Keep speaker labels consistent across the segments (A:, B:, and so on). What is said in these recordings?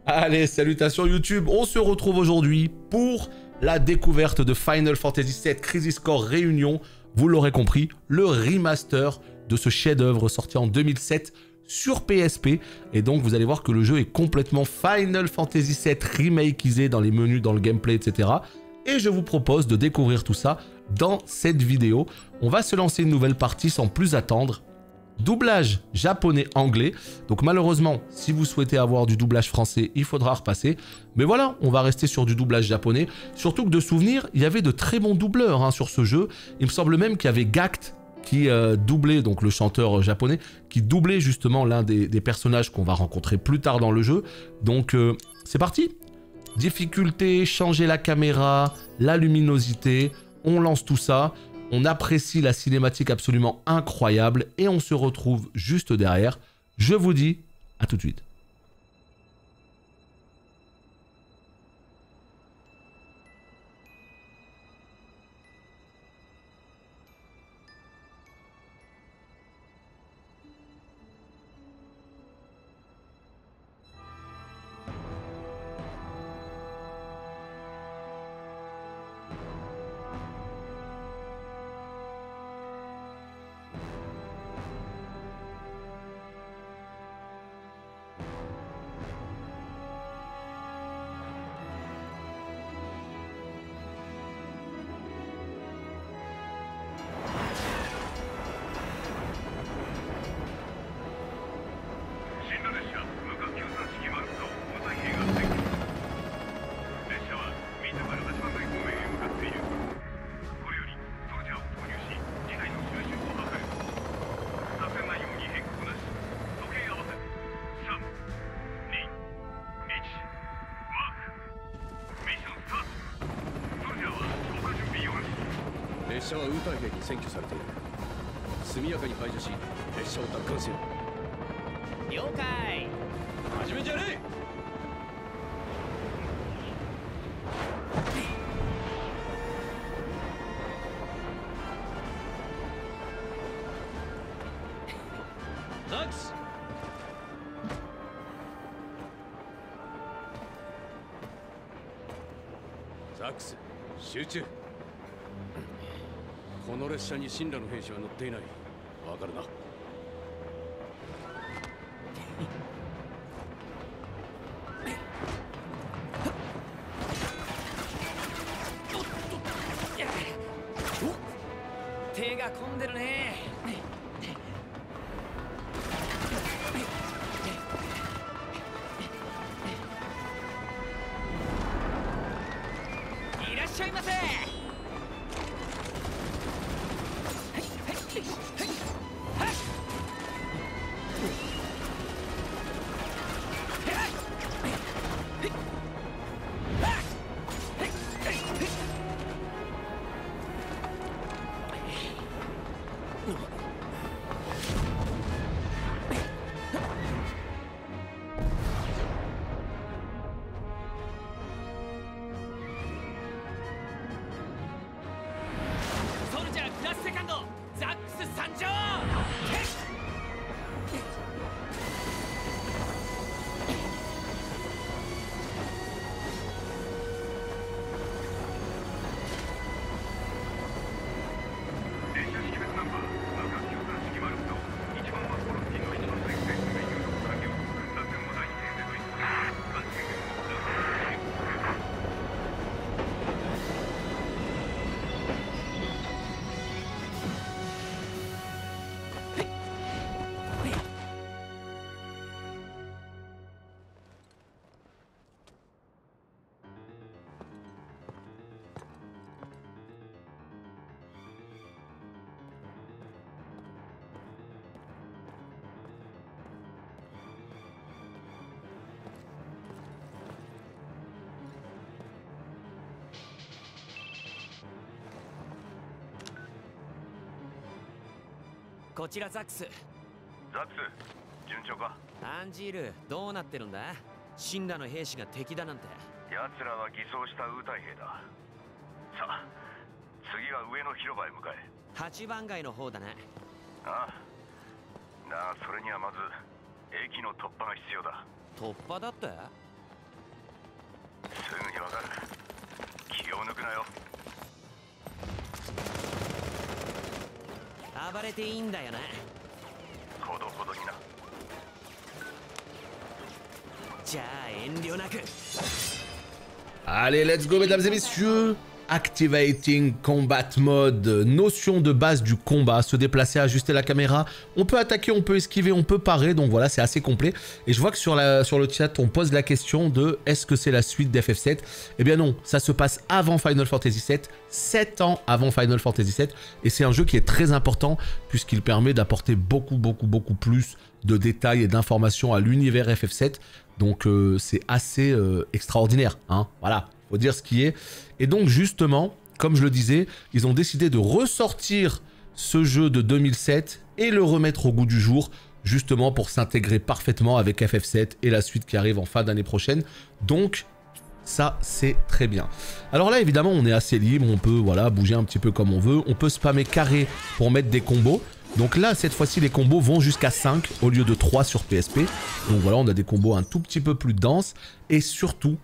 A: Allez, salutations YouTube, on se retrouve aujourd'hui pour la découverte de Final Fantasy VII Crisis Core Réunion. Vous l'aurez compris, le remaster de ce chef-d'œuvre sorti en 2007 sur PSP. Et donc vous allez voir que le jeu est complètement Final Fantasy VII remakeisé dans les menus, dans le gameplay, etc. Et je vous propose de découvrir tout ça dans cette vidéo. On va se lancer une nouvelle partie sans plus attendre. Doublage japonais-anglais. Donc malheureusement, si vous souhaitez avoir du doublage français, il faudra repasser. Mais voilà, on va rester sur du doublage japonais. Surtout que de souvenir, il y avait de très bons doubleurs sur ce jeu. Il me semble même qu'il y avait Gact qui doublait, donc le chanteur japonais, qui doublait justement l'un des personnages qu'on va rencontrer plus tard dans le jeu. Donc c'est parti. Difficulté, changer la caméra, la luminosité. On lance tout ça. On apprécie la cinématique absolument incroyable et on se retrouve juste derrière. Je vous dis à tout de suite.
B: ザックス、集中。この列車に神羅の兵士は乗っていない。わかるな。
C: 手が込んでるね。いらっしゃいませ。こちらザックス。
D: ザックス、順調か？
C: アンジール、どうなってるんだ？神羅の兵士が敵だなんて。
D: 奴らは偽装したウータイ兵だ。さあ、次は上の広場へ向かえ。
C: 8番街の方だね。
D: ああ。だがそれにはまず駅の突破が必要だ。
C: 突破だって？
D: すぐにわかる。気を抜くなよ。
C: 暴れていいんだよな。
D: ほどほどにな。
C: じゃあ遠慮なく。
A: Allez, let's go, mesdames et messieurs. Activating Combat Mode, notion de base du combat, se déplacer, ajuster la caméra, on peut attaquer, on peut esquiver, on peut parer, donc voilà, c'est assez complet. Et je vois que sur le chat, on pose la question de est-ce que c'est la suite d'FF7? Eh bien non, ça se passe avant Final Fantasy VII, 7 ans avant Final Fantasy VII, et c'est un jeu qui est très important puisqu'il permet d'apporter beaucoup plus de détails et d'informations à l'univers FF7, donc c'est assez extraordinaire, hein, voilà. Faut dire ce qui est. Et donc justement, comme je le disais, ils ont décidé de ressortir ce jeu de 2007 et le remettre au goût du jour, justement pour s'intégrer parfaitement avec FF7 et la suite qui arrive en fin d'année prochaine. Donc ça, c'est très bien. Alors là, évidemment, on est assez libre, on peut voilà, bouger un petit peu comme on veut. On peut spammer carré pour mettre des combos. Donc là, cette fois-ci, les combos vont jusqu'à 5 au lieu de 3 sur PSP. Donc voilà, on a des combos un tout petit peu plus denses et surtout,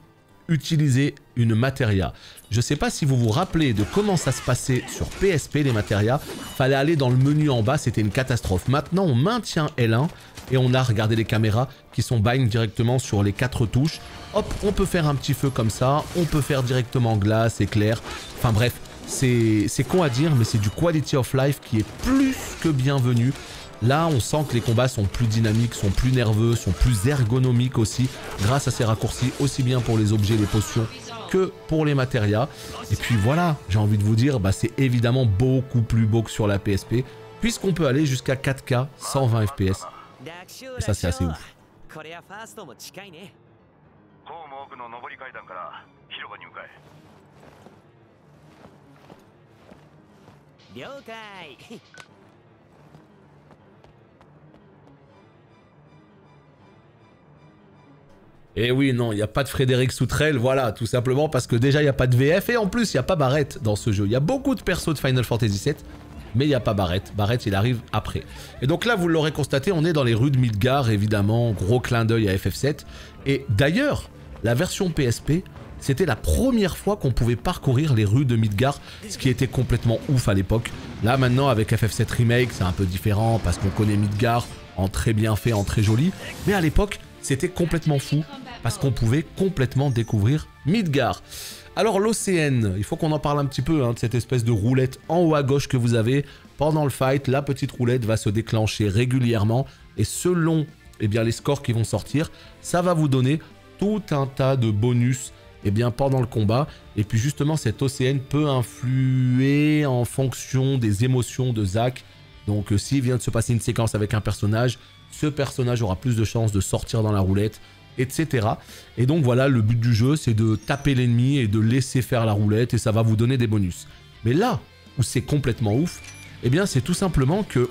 A: utiliser une matéria. Je ne sais pas si vous vous rappelez de comment ça se passait sur PSP, les matérias. Fallait aller dans le menu en bas, c'était une catastrophe. Maintenant, on maintient L1 et on a, regardez les caméras qui sont bind directement sur les 4 touches. Hop, on peut faire un petit feu comme ça, on peut faire directement glace, éclair. Enfin bref, c'est con à dire, mais c'est du quality of life qui est plus que bienvenu. Là, on sent que les combats sont plus dynamiques, sont plus nerveux, sont plus ergonomiques aussi, grâce à ces raccourcis, aussi bien pour les objets, les potions, que pour les matérias. Et puis voilà, j'ai envie de vous dire, bah, c'est évidemment beaucoup plus beau que sur la PSP, puisqu'on peut aller jusqu'à 4K, 120 FPS. Et ça, c'est assez ouf.
D: ホーム奥の上り階段から広場に向かえ。
C: 了解。
A: Et oui, non, il n'y a pas de Frédéric Soutrel, voilà, tout simplement parce que déjà, il n'y a pas de VF, et en plus, il n'y a pas Barrett dans ce jeu. Il y a beaucoup de persos de Final Fantasy VII, mais il n'y a pas Barrett. Barrett, il arrive après. Et donc là, vous l'aurez constaté, on est dans les rues de Midgar, évidemment, gros clin d'œil à FF7. Et d'ailleurs, la version PSP, c'était la première fois qu'on pouvait parcourir les rues de Midgar, ce qui était complètement ouf à l'époque. Là, maintenant, avec FF7 Remake, c'est un peu différent, parce qu'on connaît Midgar en très bien fait, en très joli. Mais à l'époque, c'était complètement fou, parce qu'on pouvait complètement découvrir Midgar. Alors l'OCN, il faut qu'on en parle un petit peu, hein, de cette espèce de roulette en haut à gauche que vous avez. Pendant le fight, la petite roulette va se déclencher régulièrement, et selon eh bien, les scores qui vont sortir, ça va vous donner tout un tas de bonus eh bien, pendant le combat. Et puis justement, cette OCN peut influer en fonction des émotions de Zack. Donc s'il vient de se passer une séquence avec un personnage, ce personnage aura plus de chances de sortir dans la roulette, etc. Et donc voilà, le but du jeu, c'est de taper l'ennemi et de laisser faire la roulette, et ça va vous donner des bonus. Mais là où c'est complètement ouf, eh bien c'est tout simplement que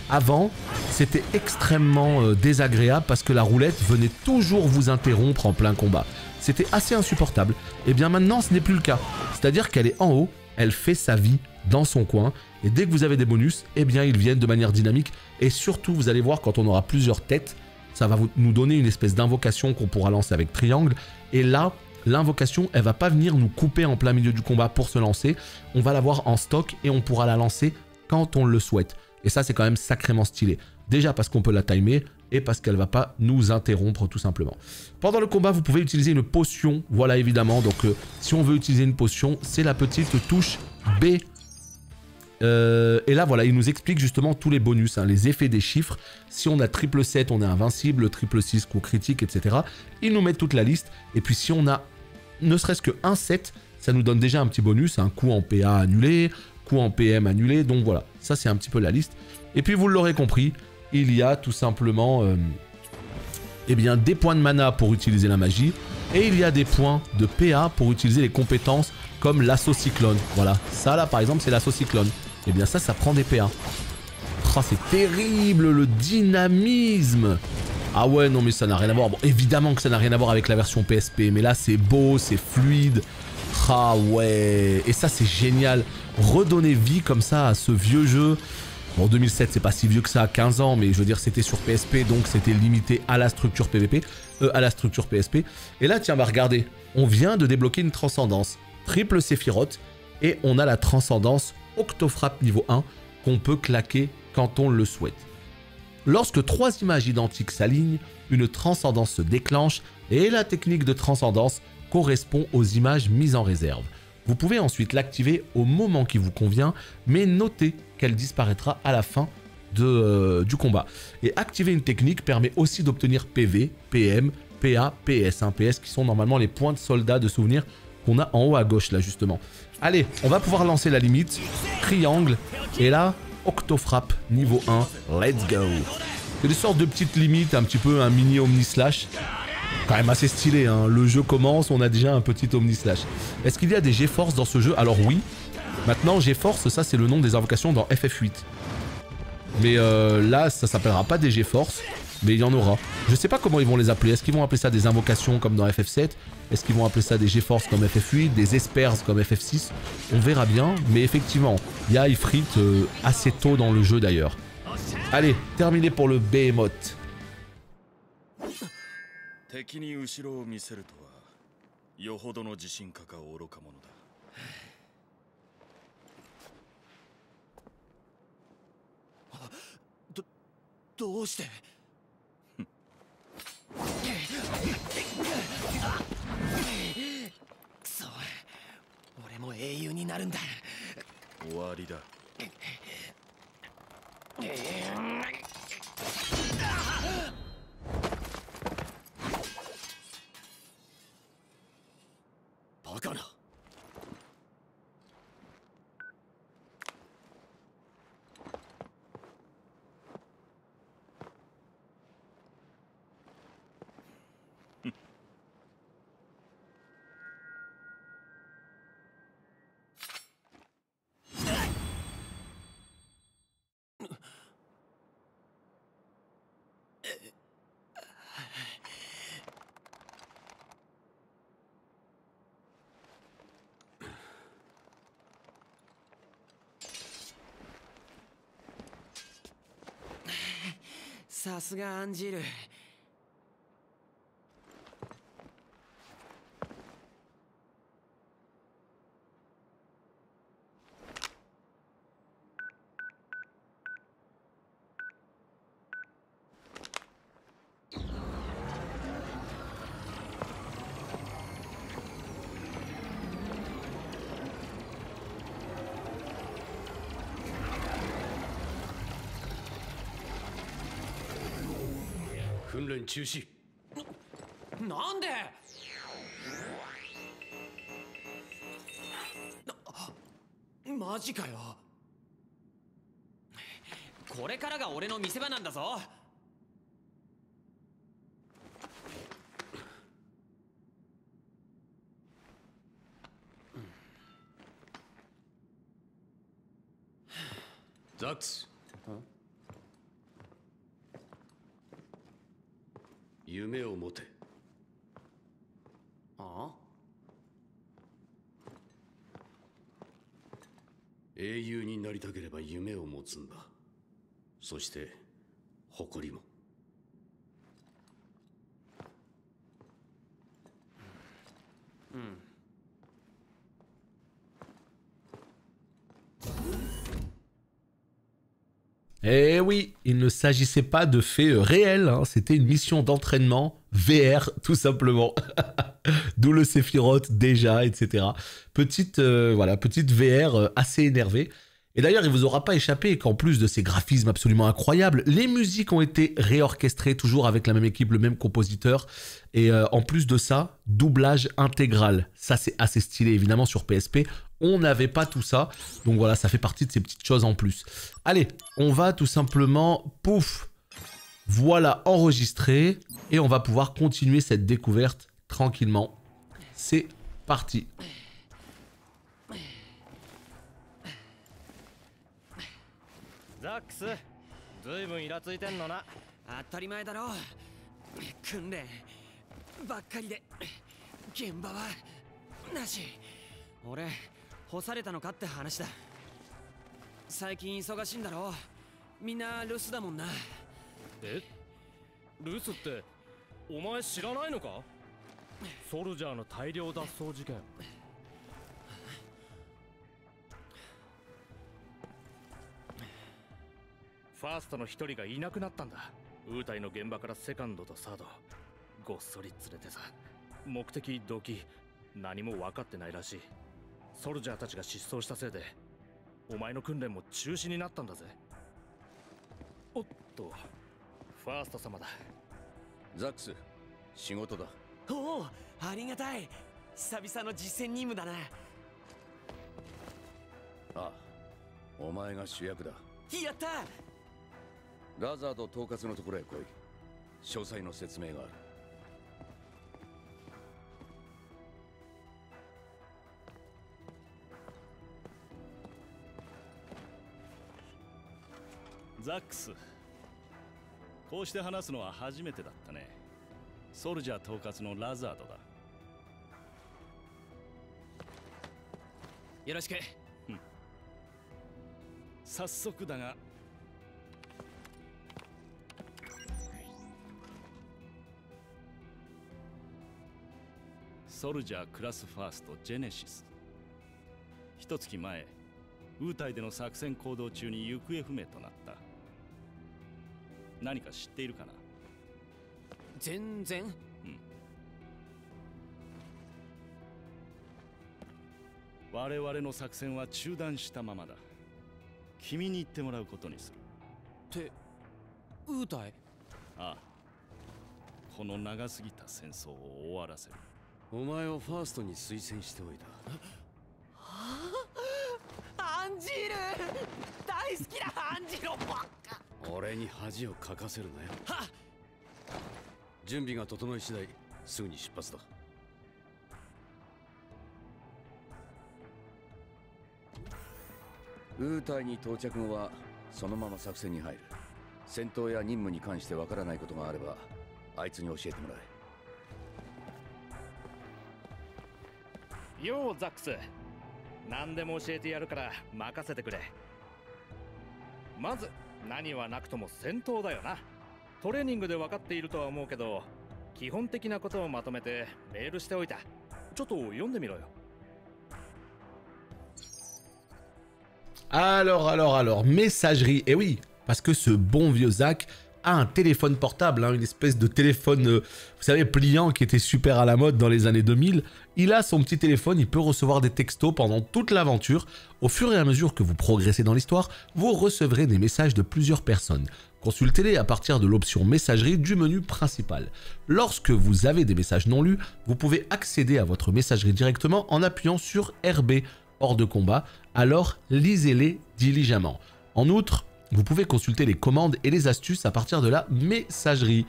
A: avant, c'était extrêmement désagréable parce que la roulette venait toujours vous interrompre en plein combat. C'était assez insupportable. Et bien maintenant, ce n'est plus le cas. C'est-à-dire qu'elle est en haut, elle fait sa vie dans son coin, et dès que vous avez des bonus, eh bien ils viennent de manière dynamique, et surtout vous allez voir quand on aura plusieurs têtes, ça va nous donner une espèce d'invocation qu'on pourra lancer avec triangle, et là, l'invocation, elle va pas venir nous couper en plein milieu du combat pour se lancer, on va l'avoir en stock et on pourra la lancer quand on le souhaite, et ça c'est quand même sacrément stylé, déjà parce qu'on peut la timer, et parce qu'elle va pas nous interrompre tout simplement. Pendant le combat, vous pouvez utiliser une potion, voilà évidemment, donc si on veut utiliser une potion, c'est la petite touche B. Et là voilà, il nous explique justement tous les bonus, hein, les effets des chiffres. Si on a triple 7, on est invincible, triple 6, coup critique, etc. Il nous met toute la liste. Et puis si on a ne serait-ce que un 7, ça nous donne déjà un petit bonus, un coup en PA annulé, coup en PM annulé. Donc voilà, ça c'est un petit peu la liste. Et puis vous l'aurez compris, il y a tout simplement eh bien, des points de mana pour utiliser la magie. Et il y a des points de PA pour utiliser les compétences comme l'assaut cyclone. Voilà, ça là par exemple c'est l'assaut cyclone. Et bien ça prend des PA. Oh, c'est terrible le dynamisme. Ah ouais, non mais ça n'a rien à voir. Bon, évidemment que ça n'a rien à voir avec la version PSP. Mais là c'est beau, c'est fluide. Ah ouais. Et ça c'est génial. Redonner vie comme ça à ce vieux jeu. Bon, 2007 c'est pas si vieux que ça, 15 ans. Mais je veux dire c'était sur PSP donc c'était limité à la structure PVP. à la structure PSP. Et là, tiens, bah regardez, on vient de débloquer une transcendance. Triple Sephiroth, et on a la transcendance Octofrappe niveau 1 qu'on peut claquer quand on le souhaite. Lorsque 3 images identiques s'alignent, une transcendance se déclenche et la technique de transcendance correspond aux images mises en réserve. Vous pouvez ensuite l'activer au moment qui vous convient, mais notez qu'elle disparaîtra à la fin du combat. Et activer une technique permet aussi d'obtenir PV, PM, PA, PS. PS qui sont normalement les points de soldat de souvenir qu'on a en haut à gauche là justement. Allez, on va pouvoir lancer la limite. Triangle. Et là, Octofrappe niveau 1. Let's go. C'est des sortes de petites limites, un petit peu un mini Omni-Slash. Quand même assez stylé, hein. Le jeu commence, on a déjà un petit Omni-Slash. Est-ce qu'il y a des G-Force dans ce jeu? Alors oui. Maintenant, G-Force, ça c'est le nom des invocations dans FF8. Mais là, ça s'appellera pas des G-Force, mais il y en aura. Je sais pas comment ils vont les appeler. Est-ce qu'ils vont appeler ça des invocations comme dans FF7? Est-ce qu'ils vont appeler ça des G-Force comme FF8? Des Espers comme FF6? On verra bien, mais effectivement, il y a Ifrit assez tôt dans le jeu d'ailleurs. Allez, terminé pour le Behemoth.
E: 敵に後ろを見せるとはよほどの自信家か愚か者だ。
C: どうしてくそ、俺も英雄になるんだ。
E: 終わりだ。
C: バカな。さすがアンジール。
B: 訓練中止。
C: なんで？マジかよ。これからが俺の見せ場なんだぞ。
B: ザックス。夢を持て。
C: あ？
B: 英雄になりたければ夢を持つんだ。そして誇りも。
C: うん。
A: Eh oui, il ne s'agissait pas de faits réels, hein. C'était une mission d'entraînement VR, tout simplement. D'où le Sephiroth déjà, etc. Petite, voilà, petite VR assez énervée. Et d'ailleurs, il vous aura pas échappé qu'en plus de ces graphismes absolument incroyables, les musiques ont été réorchestrées toujours avec la même équipe, le même compositeur. Et en plus de ça, doublage intégral. Ça, c'est assez stylé, évidemment, sur PSP. On n'avait pas tout ça. Donc voilà, ça fait partie de ces petites choses en plus. Allez, on va tout simplement, pouf, voilà, enregistrer. Et on va pouvoir continuer cette découverte tranquillement. C'est parti.
F: Zax, ずいぶんイラついてんのな。
C: 当たり前だろ。訓練ばっかりで現場はなし。俺干されたのかって話だ。最近忙しいんだろ。みんな留守だもんな。
F: え？留守ってお前知らないのか？ソルジャーの大量脱走事件。ファーストの一人がいなくなったんだ。ウータイの現場からセカンドとサードごっそり連れてさ。目的動機何も分かってないらしい。ソルジャーたちが失踪したせいでお前の訓練も中止になったんだぜ。おっと、ファースト様だ。
B: ザックス、仕事だ。
C: おお、ありがたい。久々の実践任務だな。
B: ああ、お前が主役だ。
C: やった。
B: ラザード統括のところへ来い。詳細の説明がある。
E: ザックス、こうして話すのは初めてだったね。ソルジャー統括のラザードだ。
C: よろしく。
E: 早速だが、ソルジャークラスファーストジェネシス。一月前、ウータイでの作戦行動中に行方不明となった。何か知っているかな？
C: 全然。
E: 我々の作戦は中断したままだ。君に言ってもらうことにする。
C: ってウータイ？
E: ああ、この長すぎた戦争を終わらせる。
B: お前をファーストに推薦しておいた。
C: アンジール大好きなアンジールばっか。
B: 俺に恥をかかせるなよ。
C: はっ。
B: 準備が整い次第すぐに出発だ。ウータイに到着後はそのまま作戦に入る。戦闘や任務に関してわからないことがあればあいつに教えてもらえ。
F: ようザックス、何でも教えてやるから任せてくれ。まず何はなくとも戦闘だよな。トレーニングで分かっているとは思うけど、基本的なことをまとめてメールしておいた。ちょっと読んでみろよ。
A: Alors, messagerie. Et oui, parce que ce bon vieux Zach a un téléphone portable, hein, une espèce de téléphone, vous savez, pliant qui était super à la mode dans les années 2000. Il a son petit téléphone, il peut recevoir des textos pendant toute l'aventure. Au fur et à mesure que vous progressez dans l'histoire, vous recevrez des messages de plusieurs personnes. Consultez-les à partir de l'option messagerie du menu principal. Lorsque vous avez des messages non lus, vous pouvez accéder à votre messagerie directement en appuyant sur RB hors de combat, alors lisez-les diligemment. En outre, vous pouvez consulter les commandes et les astuces à partir de la messagerie.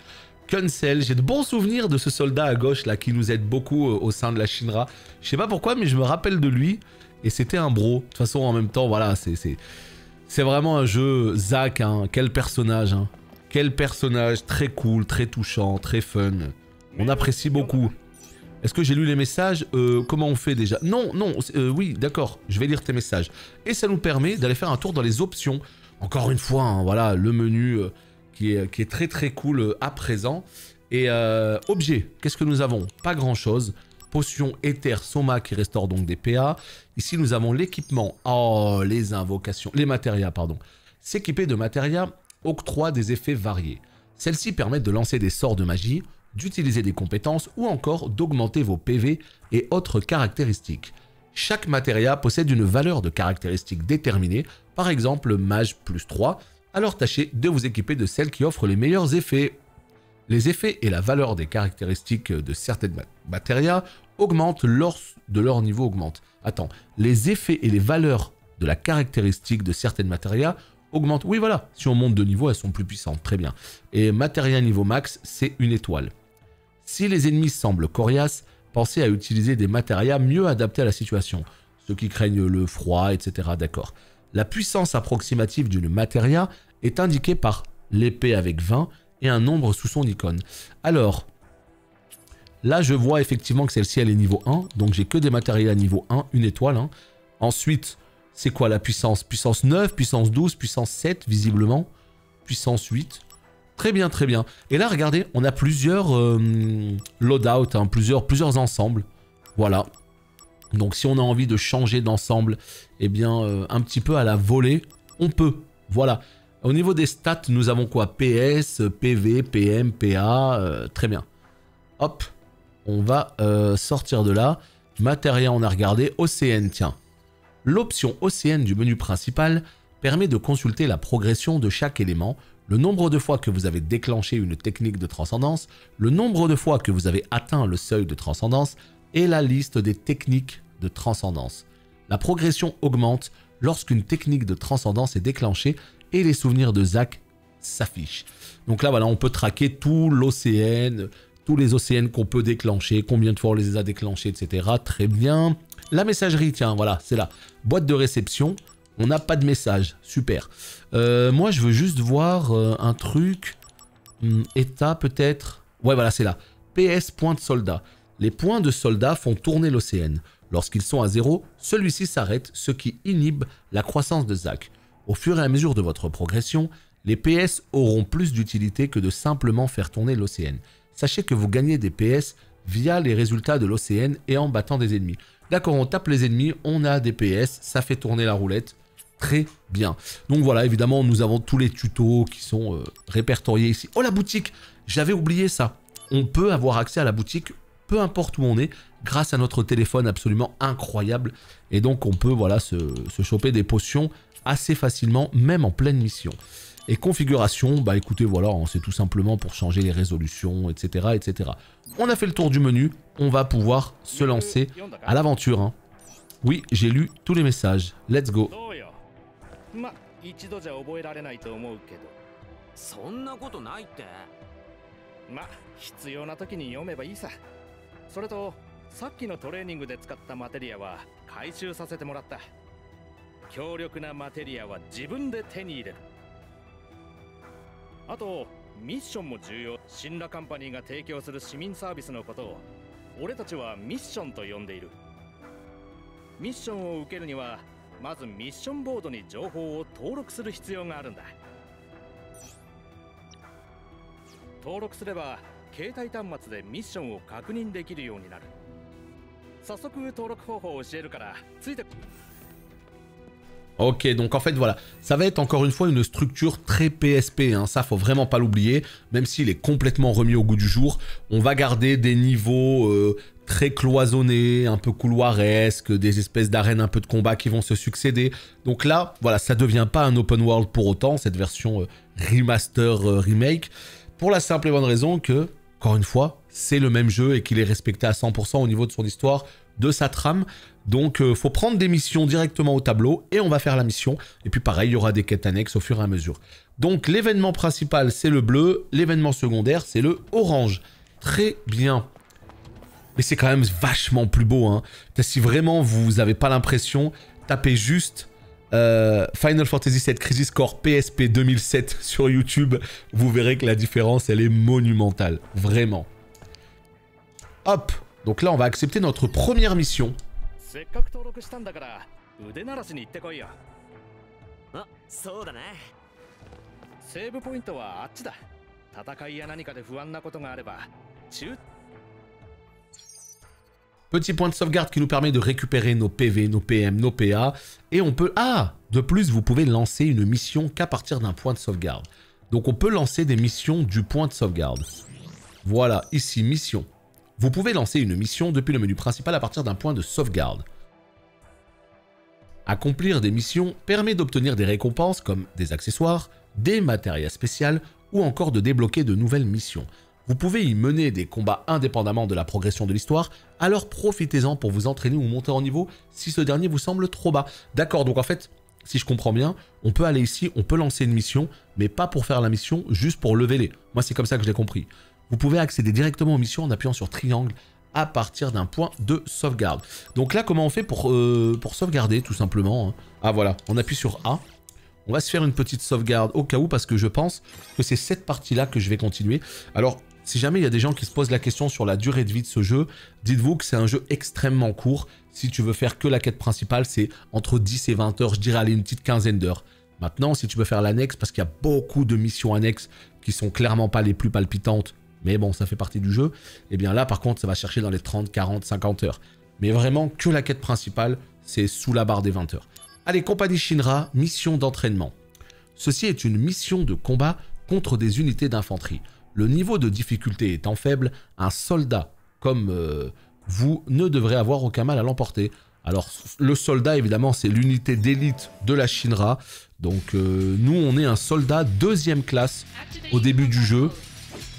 A: Kunsel, j'ai de bons souvenirs de ce soldat à gauche là qui nous aide beaucoup au sein de la Shinra. Je sais pas pourquoi, mais je me rappelle de lui et c'était un bro. De toute façon, en même temps, voilà, c'est vraiment un jeu. Zach, hein, quel personnage, hein. Quel personnage, très cool, très touchant, très fun. On apprécie beaucoup. Est-ce que j'ai lu les messages? Comment on fait déjà? Non, oui, d'accord, je vais lire tes messages. Et ça nous permet d'aller faire un tour dans les options. Encore une fois, hein, voilà, le menu qui est très très cool à présent. Et objets, qu'est-ce que nous avons? Pas grand-chose. Potion, éther, soma qui restaure donc des PA. Ici, nous avons l'équipement. Oh, les invocations, les matérias, pardon. S'équiper de matérias octroie des effets variés. Celles-ci permettent de lancer des sorts de magie, d'utiliser des compétences ou encore d'augmenter vos PV et autres caractéristiques. Chaque matéria possède une valeur de caractéristiques déterminée, par exemple mage plus 3, alors tâchez de vous équiper de celles qui offrent les meilleurs effets. Les effets et la valeur des caractéristiques de certaines matéria augmentent lorsque leur niveau augmente. Attends, les effets et les valeurs de la caractéristique de certaines matéria augmentent. Oui voilà, si on monte de niveau, elles sont plus puissantes, très bien. Et matéria niveau max, c'est une étoile. Si les ennemis semblent coriaces, pensez à utiliser des matérias mieux adaptés à la situation. Ceux qui craignent le froid, etc. D'accord. La puissance approximative d'une matéria est indiquée par l'épée avec 20 et un nombre sous son icône. Alors, là je vois effectivement que celle-ci elle est niveau 1, donc j'ai que des matérias niveau 1, une étoile. Hein. Ensuite, c'est quoi la puissance? Puissance 9, puissance 12, puissance 7 visiblement, puissance 8. Très bien, très bien. Et là, regardez, on a plusieurs loadouts, hein, plusieurs ensembles. Voilà. Donc, si on a envie de changer d'ensemble, eh bien, un petit peu à la volée, on peut. Voilà. Au niveau des stats, nous avons quoi? PS, PV, PM, PA. Très bien. Hop. On va sortir de là. Matériel, on a regardé. OCN, tiens. L'option OCN du menu principal permet de consulter la progression de chaque élément, le nombre de fois que vous avez déclenché une technique de transcendance, le nombre de fois que vous avez atteint le seuil de transcendance et la liste des techniques de transcendance. La progression augmente lorsqu'une technique de transcendance est déclenchée et les souvenirs de Zack s'affichent. Donc là, voilà, on peut traquer tout l'OCN, tous les OCN qu'on peut déclencher, combien de fois on les a déclenchés, etc. Très bien. La messagerie, tiens, voilà, c'est là. Boîte de réception, on n'a pas de message, super. Moi, je veux juste voir un truc. État, peut-être. Ouais, voilà, c'est là. PS, point de soldat. Les points de soldat font tourner l'OCN. Lorsqu'ils sont à 0, celui-ci s'arrête, ce qui inhibe la croissance de Zack. Au fur et à mesure de votre progression, les PS auront plus d'utilité que de simplement faire tourner l'OCN. Sachez que vous gagnez des PS via les résultats de l'OCN et en battant des ennemis. D'accord, on tape les ennemis, on a des PS, ça fait tourner la roulette. Très bien. Donc voilà, évidemment, nous avons tous les tutos qui sont répertoriés ici. Oh, la boutique! J'avais oublié ça. On peut avoir accès à la boutique, peu importe où on est, grâce à notre téléphone absolument incroyable. Et donc, on peut voilà, se choper des potions assez facilement, même en pleine mission. Et configuration, bah écoutez, voilà, hein, c'est tout simplement pour changer les résolutions, etc., etc. On a fait le tour du menu, on va pouvoir se lancer à l'aventure. Hein. Oui, j'ai lu tous les messages. Let's go.
F: 一度じゃ覚えられないと思うけど。
C: そんなことないって。
F: ま、必要な時に読めばいいさ。それと、さっきのトレーニングで使ったマテリアは回収させてもらった。強力なマテリアは自分で手に入れる。あと、ミッションも重要。シンラカンパニーが提供する市民サービスのことを、俺たちはミッションと呼んでいる。ミッションを受けるには、まずミッションボードに情報を登録する必要があるんだ。登録すれば携帯端末でミッションを確認できるようになる。早速登録方法を教えるからついて。
A: Ok, donc en fait voilà, ça va être encore une fois une structure très PSP, hein. Ça faut vraiment pas l'oublier, même s'il est complètement remis au goût du jour. On va garder des niveaux très cloisonnés, un peu couloiresques, des espèces d'arènes un peu de combat qui vont se succéder. Donc là, voilà, ça devient pas un open world pour autant, cette version remaster remake, pour la simple et bonne raison que, encore une fois, c'est le même jeu et qu'il est respecté à 100% au niveau de son histoire, de sa trame. Donc faut prendre des missions directement au tableau et on va faire la mission. Et puis pareil, il y aura des quêtes annexes au fur et à mesure. Donc l'événement principal, c'est le bleu. L'événement secondaire, c'est le orange. Très bien. Mais c'est quand même vachement plus beau. Hein. Si vraiment vous n'avez pas l'impression, tapez juste Final Fantasy VII Crisis Core PSP 2007 sur YouTube. Vous verrez que la différence, elle est monumentale. Vraiment. Hop. Donc là, on va accepter notre première mission.
F: せっかく登録したんだから腕鳴らしに行ってこいよ。
C: あ、そうだね。
F: セーブポイントはあっちだ。戦いや何かで不安なことがあれば中。
A: Petit point de sauvegarde qui nous permet de récupérer nos PV, nos PM, nos PA. Et on peut... Ah! De plus, vous pouvez lancer une mission qu'à partir d'un point de sauvegarde. Donc on peut lancer des missions du point de sauvegarde. Voilà, ici, mission. Vous pouvez lancer une mission depuis le menu principal à partir d'un point de sauvegarde. Accomplir des missions permet d'obtenir des récompenses comme des accessoires, des matériels spéciaux ou encore de débloquer de nouvelles missions. Vous pouvez y mener des combats indépendamment de la progression de l'histoire, alors profitez-en pour vous entraîner ou monter en niveau si ce dernier vous semble trop bas. D'accord, donc en fait, si je comprends bien, on peut aller ici, on peut lancer une mission, mais pas pour faire la mission, juste pour leveler. Moi, c'est comme ça que je l'ai compris. Vous pouvez accéder directement aux missions en appuyant sur triangle à partir d'un point de sauvegarde. Donc là, comment on fait pour sauvegarder, tout simplement, hein. Ah voilà, on appuie sur A. On va se faire une petite sauvegarde au cas où, parce que je pense que c'est cette partie-là que je vais continuer. Alors, si jamais il y a des gens qui se posent la question sur la durée de vie de ce jeu, dites-vous que c'est un jeu extrêmement court. Si tu veux faire que la quête principale, c'est entre 10 et 20 heures, je dirais aller une petite quinzaine d'heures. Maintenant, si tu veux faire l'annexe, parce qu'il y a beaucoup de missions annexes qui sont clairement pas les plus palpitantes, mais bon, ça fait partie du jeu, et bien là, par contre, ça va chercher dans les 30, 40, 50 heures. Mais vraiment, que la quête principale, c'est sous la barre des 20 heures. Allez, compagnie Shinra, mission d'entraînement. Ceci est une mission de combat contre des unités d'infanterie. Le niveau de difficulté étant faible, un soldat comme vous ne devrez avoir aucun mal à l'emporter. Alors, le soldat, évidemment, c'est l'unité d'élite de la Shinra. Donc, nous, on est un soldat 2e classe au début du jeu.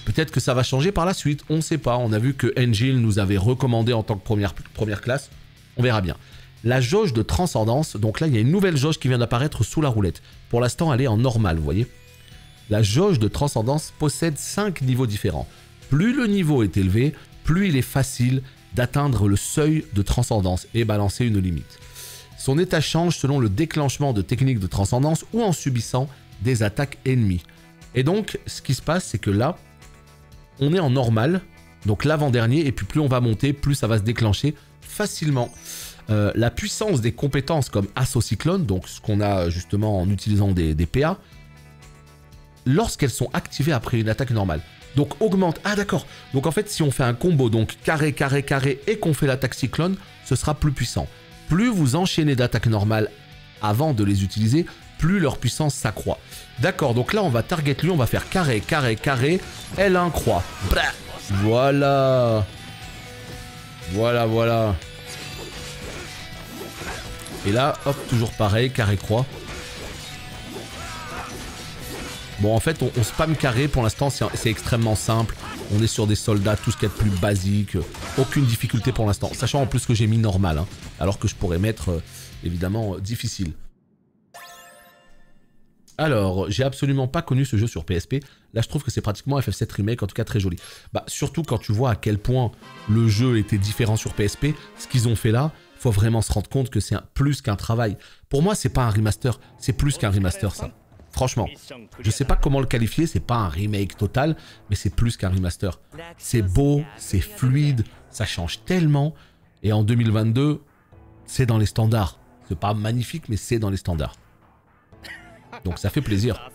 A: Peut-être que ça va changer par la suite, on ne sait pas. On a vu que Angel nous avait recommandé en tant que première classe. On verra bien. La jauge de transcendance, donc là, il y a une nouvelle jauge qui vient d'apparaître sous la roulette. Pour l'instant, elle est en normal, vous voyez. La jauge de transcendance possède 5 niveaux différents. Plus le niveau est élevé, plus il est facile d'atteindre le seuil de transcendance et balancer une limite. Son état change selon le déclenchement de techniques de transcendance ou en subissant des attaques ennemies. Et donc, ce qui se passe, c'est que là, on est en normal, donc l'avant-dernier, et puis plus on va monter, plus ça va se déclencher facilement. La puissance des compétences comme Assaut Cyclone, donc ce qu'on a justement en utilisant des PA, lorsqu'elles sont activées après une attaque normale. Donc augmente, ah d'accord, donc en fait si on fait un combo, donc carré, carré, carré, et qu'on fait l'attaque Cyclone, ce sera plus puissant. Plus vous enchaînez d'attaques normales avant de les utiliser, plus leur puissance s'accroît. D'accord, donc là on va target lui, on va faire carré, carré, carré, L1 croix. Blah. Voilà. Voilà, voilà. Et là, hop, toujours pareil, carré, croix. Bon, en fait, on spam carré, pour l'instant, c'est extrêmement simple. On est sur des soldats, tout ce qu'il y a de plus basique. Aucune difficulté pour l'instant. Sachant en plus que j'ai mis normal, hein, alors que je pourrais mettre, évidemment, difficile. Alors, j'ai absolument pas connu ce jeu sur PSP. Là, je trouve que c'est pratiquement FF7 Remake, en tout cas très joli. Bah, surtout quand tu vois à quel point le jeu était différent sur PSP. Ce qu'ils ont fait là, faut vraiment se rendre compte que c'est plus qu'un travail. Pour moi, c'est pas un remaster, c'est plus qu'un remaster, ça. Franchement, je sais pas comment le qualifier, c'est pas un remake total, mais c'est plus qu'un remaster. C'est beau, c'est fluide, ça change tellement. Et en 2022, c'est dans les standards. C'est pas magnifique, mais c'est dans les standards. Donc ça fait plaisir.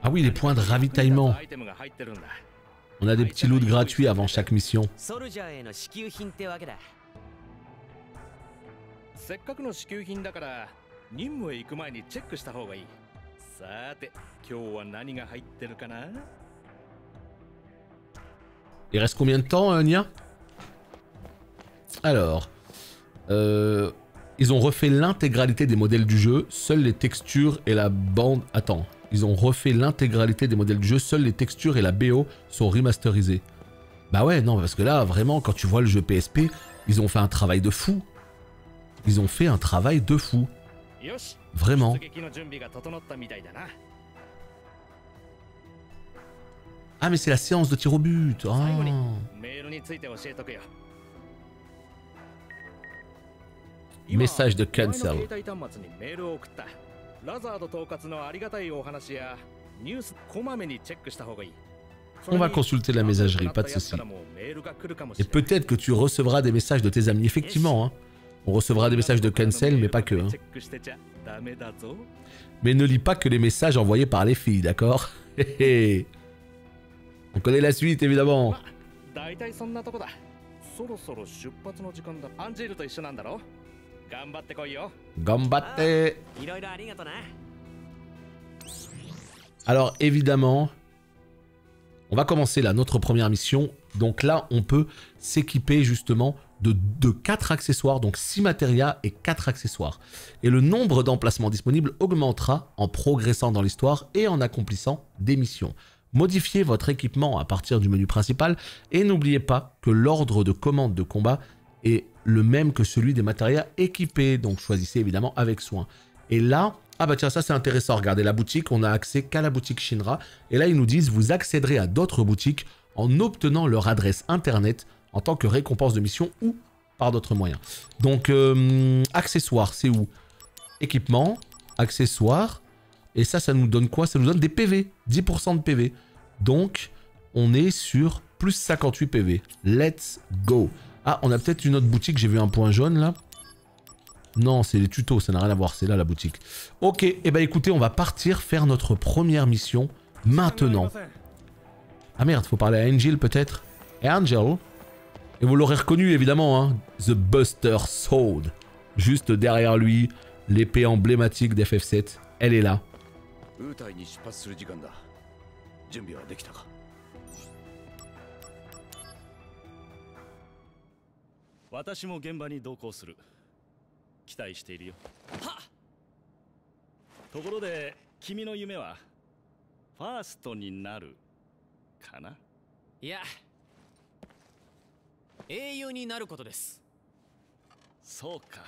A: Ah oui, les points de ravitaillement. On a des petits loots gratuits avant chaque mission. Il reste combien de temps, Nia? Alors, ils ont refait l'intégralité des modèles du jeu, seules les textures et la bande... Attends, ils ont refait l'intégralité des modèles du jeu, seules les textures et la BO sont remasterisées. Bah ouais, non, parce que là, vraiment, quand tu vois le jeu PSP, ils ont fait un travail de fou. Ils ont fait un travail de fou. Vraiment. Ah, mais c'est la séance de tir au but. Oh. Message de cancel. On va consulter la messagerie, pas de souci. Et peut-être que tu recevras des messages de tes amis, effectivement. Hein. On recevra des messages de cancel, mais pas que. Hein. Mais ne lis pas que les messages envoyés par les filles, d'accord? On connaît la suite, évidemment. Gambatte. Alors, évidemment, on va commencer là, notre première mission. Donc là, on peut s'équiper justement de 4 accessoires, donc 6 matérias et 4 accessoires. Et le nombre d'emplacements disponibles augmentera en progressant dans l'histoire et en accomplissant des missions. Modifiez votre équipement à partir du menu principal et n'oubliez pas que l'ordre de commande de combat est le même que celui des matérias équipés, donc choisissez évidemment avec soin. Et là, ah bah tiens, ça c'est intéressant, regardez la boutique, on n'a accès qu'à la boutique Shinra, et là ils nous disent vous accéderez à d'autres boutiques en obtenant leur adresse internet en tant que récompense de mission ou par d'autres moyens. Donc accessoires, c'est où? Équipement, accessoires, Et ça nous donne quoi? Ça nous donne des PV. 10% de PV. Donc, on est sur plus 58 PV. Let's go. Ah, on a peut-être une autre boutique. J'ai vu un point jaune là. Non, c'est les tutos. Ça n'a rien à voir. C'est là la boutique. Ok. Et bah écoutez, on va partir faire notre première mission maintenant. Ah merde, faut parler à Angel peut-être. Angel. Et vous l'aurez reconnu évidemment, hein. The Buster Sword. Juste derrière lui, l'épée emblématique d'FF7. Elle est là.
B: ウータイに出発する時間だ。準備はできたか？
E: 私も現場に同行する。期待しているよ。
C: はっ。
E: ところで君の夢はファーストになるかな？
C: いや、英雄になることです。
E: そうか。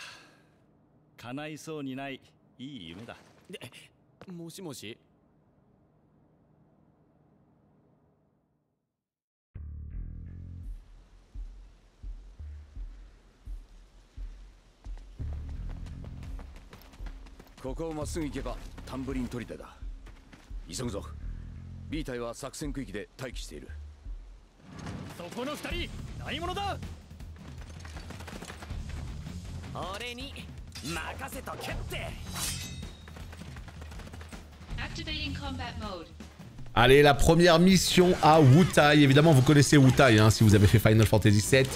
E: 叶いそうにないいい夢だ。
C: で、もしもし。
B: ここをまっすぐ行けばタンブリン砦だ。急ぐぞ。B 隊は作戦区域で待機している。
F: そこの二人何者だ？
C: 俺に任せとけって。
G: Activating combat mode.
A: Allez, la première mission à Wutai. Évidemment, vous connaissez Wutai hein, si vous avez fait Final Fantasy VII.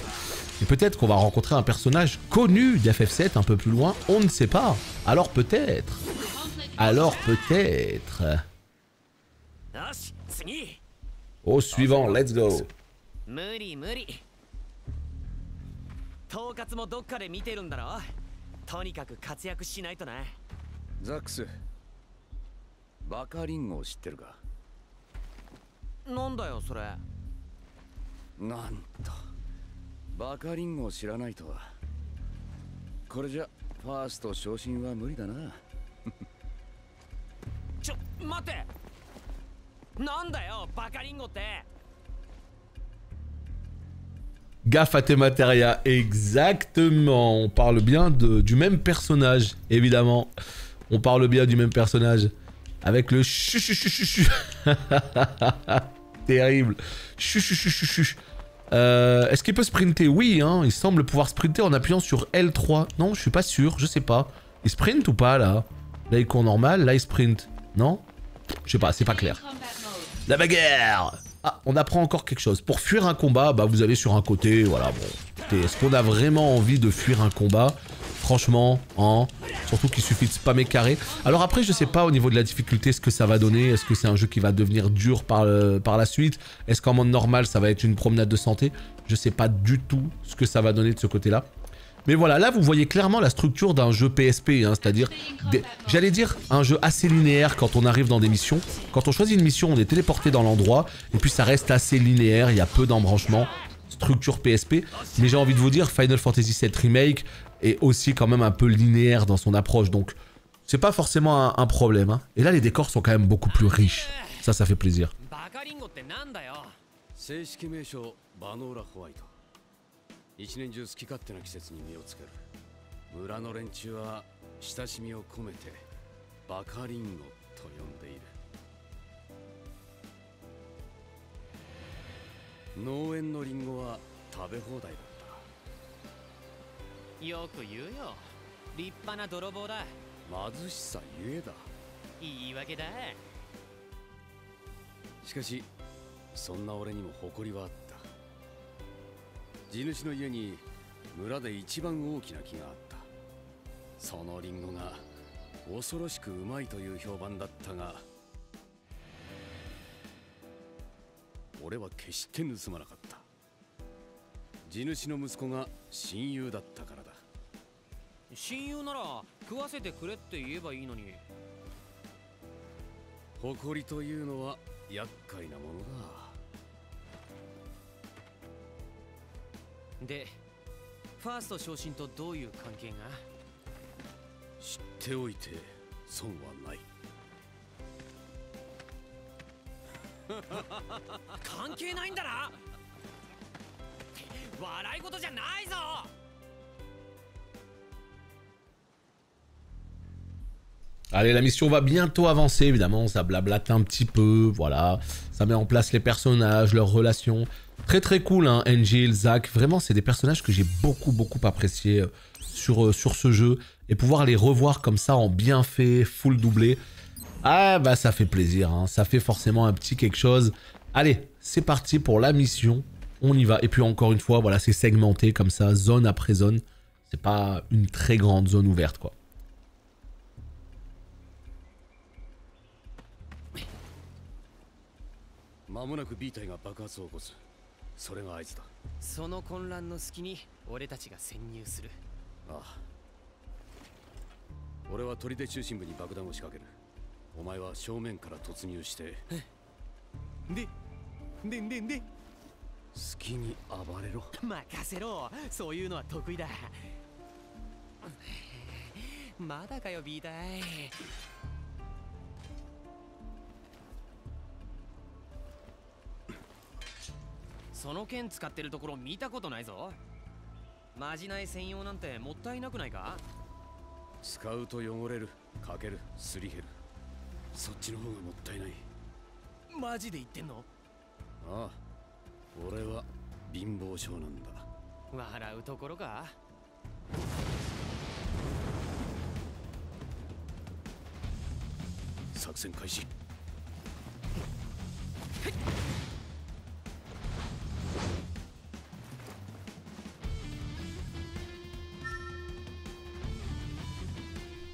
A: Et peut-être qu'on va rencontrer un personnage connu d'FF7 un peu plus loin. On ne sait pas. Alors peut-être. Alors peut-être. Au suivant, let's go.
C: 無理無理。統括もどっかで見てるんだろ。とにかく活躍しないとな。
B: ザックス、バカリンゴを知ってるか？
C: なんだよそれ。
B: なんとバカリンゴを知らないとは。これじゃファースト昇進は無理だな。
C: 待って。なんだよバカリンゴって。
A: Gaffe à tes matérias, exactement. On parle bien du même personnage, évidemment. On parle bien du même personnage. Avec le chuchuchuchuchu. Terrible. Chuchuchuchuchu. Est-ce qu'il peut sprinter? Oui, hein. Il semble pouvoir sprinter en appuyant sur L3. Non, je suis pas sûr, je sais pas. Il sprint ou pas, là? Là, il court normal, là, il sprint. Non? Je sais pas, c'est pas clair. La bagarre! Ah, on apprend encore quelque chose. Pour fuir un combat, bah vous allez sur un côté, voilà, bon. Est-ce qu'on a vraiment envie de fuir un combat? Franchement, hein. Surtout qu'il suffit de spammer carré. Alors après, je sais pas au niveau de la difficulté ce que ça va donner. Est-ce que c'est un jeu qui va devenir dur par la suite? Est-ce qu'en mode normal, ça va être une promenade de santé? Je sais pas du tout ce que ça va donner de ce côté-là. Mais voilà, là vous voyez clairement la structure d'un jeu PSP, hein, c'est-à-dire, j'allais dire, un jeu assez linéaire quand on arrive dans des missions. Quand on choisit une mission, on est téléporté dans l'endroit, et puis ça reste assez linéaire, il y a peu d'embranchements, structure PSP. Mais j'ai envie de vous dire, Final Fantasy VII Remake est aussi quand même un peu linéaire dans son approche, donc c'est pas forcément un problème. Hein. Et là les décors sont quand même beaucoup plus riches, ça fait plaisir.
B: 一年中好き勝手な季節に身をつける。村の連中は親しみを込めてバカリンゴと呼んでいる。農園のリンゴは食べ放題だった。
C: よく言うよ。立派な泥棒だ。
B: 貧しさゆえだ。
C: 言い訳だ。
B: しかしそんな俺にも誇りはあった。地主の家に村で一番大きな木があった。そのリンゴが恐ろしくうまいという評判だったが、俺は決して盗まなかった。地主の息子が親友だったからだ。
C: 親友なら食わせてくれって言えばいいのに。
B: 誇りというのは厄介なものだ。
C: で、ファースト昇進とどういう関係が？
B: 知っておいて損はない。
C: 関係ないんだな。笑い事じゃないぞ。
A: Allez, la mission va bientôt avancer, évidemment, ça blablate un petit peu, voilà. Ça met en place les personnages, leurs relations. Très très cool, hein, Angel, Zack. Vraiment, c'est des personnages que j'ai beaucoup appréciés sur ce jeu. Et pouvoir les revoir comme ça en bien fait, full doublé. Ah bah ça fait plaisir, hein. Ça fait forcément un petit quelque chose. Allez, c'est parti pour la mission. On y va. Et puis encore une fois, voilà, c'est segmenté comme ça, zone après zone. C'est pas une très grande zone ouverte, quoi.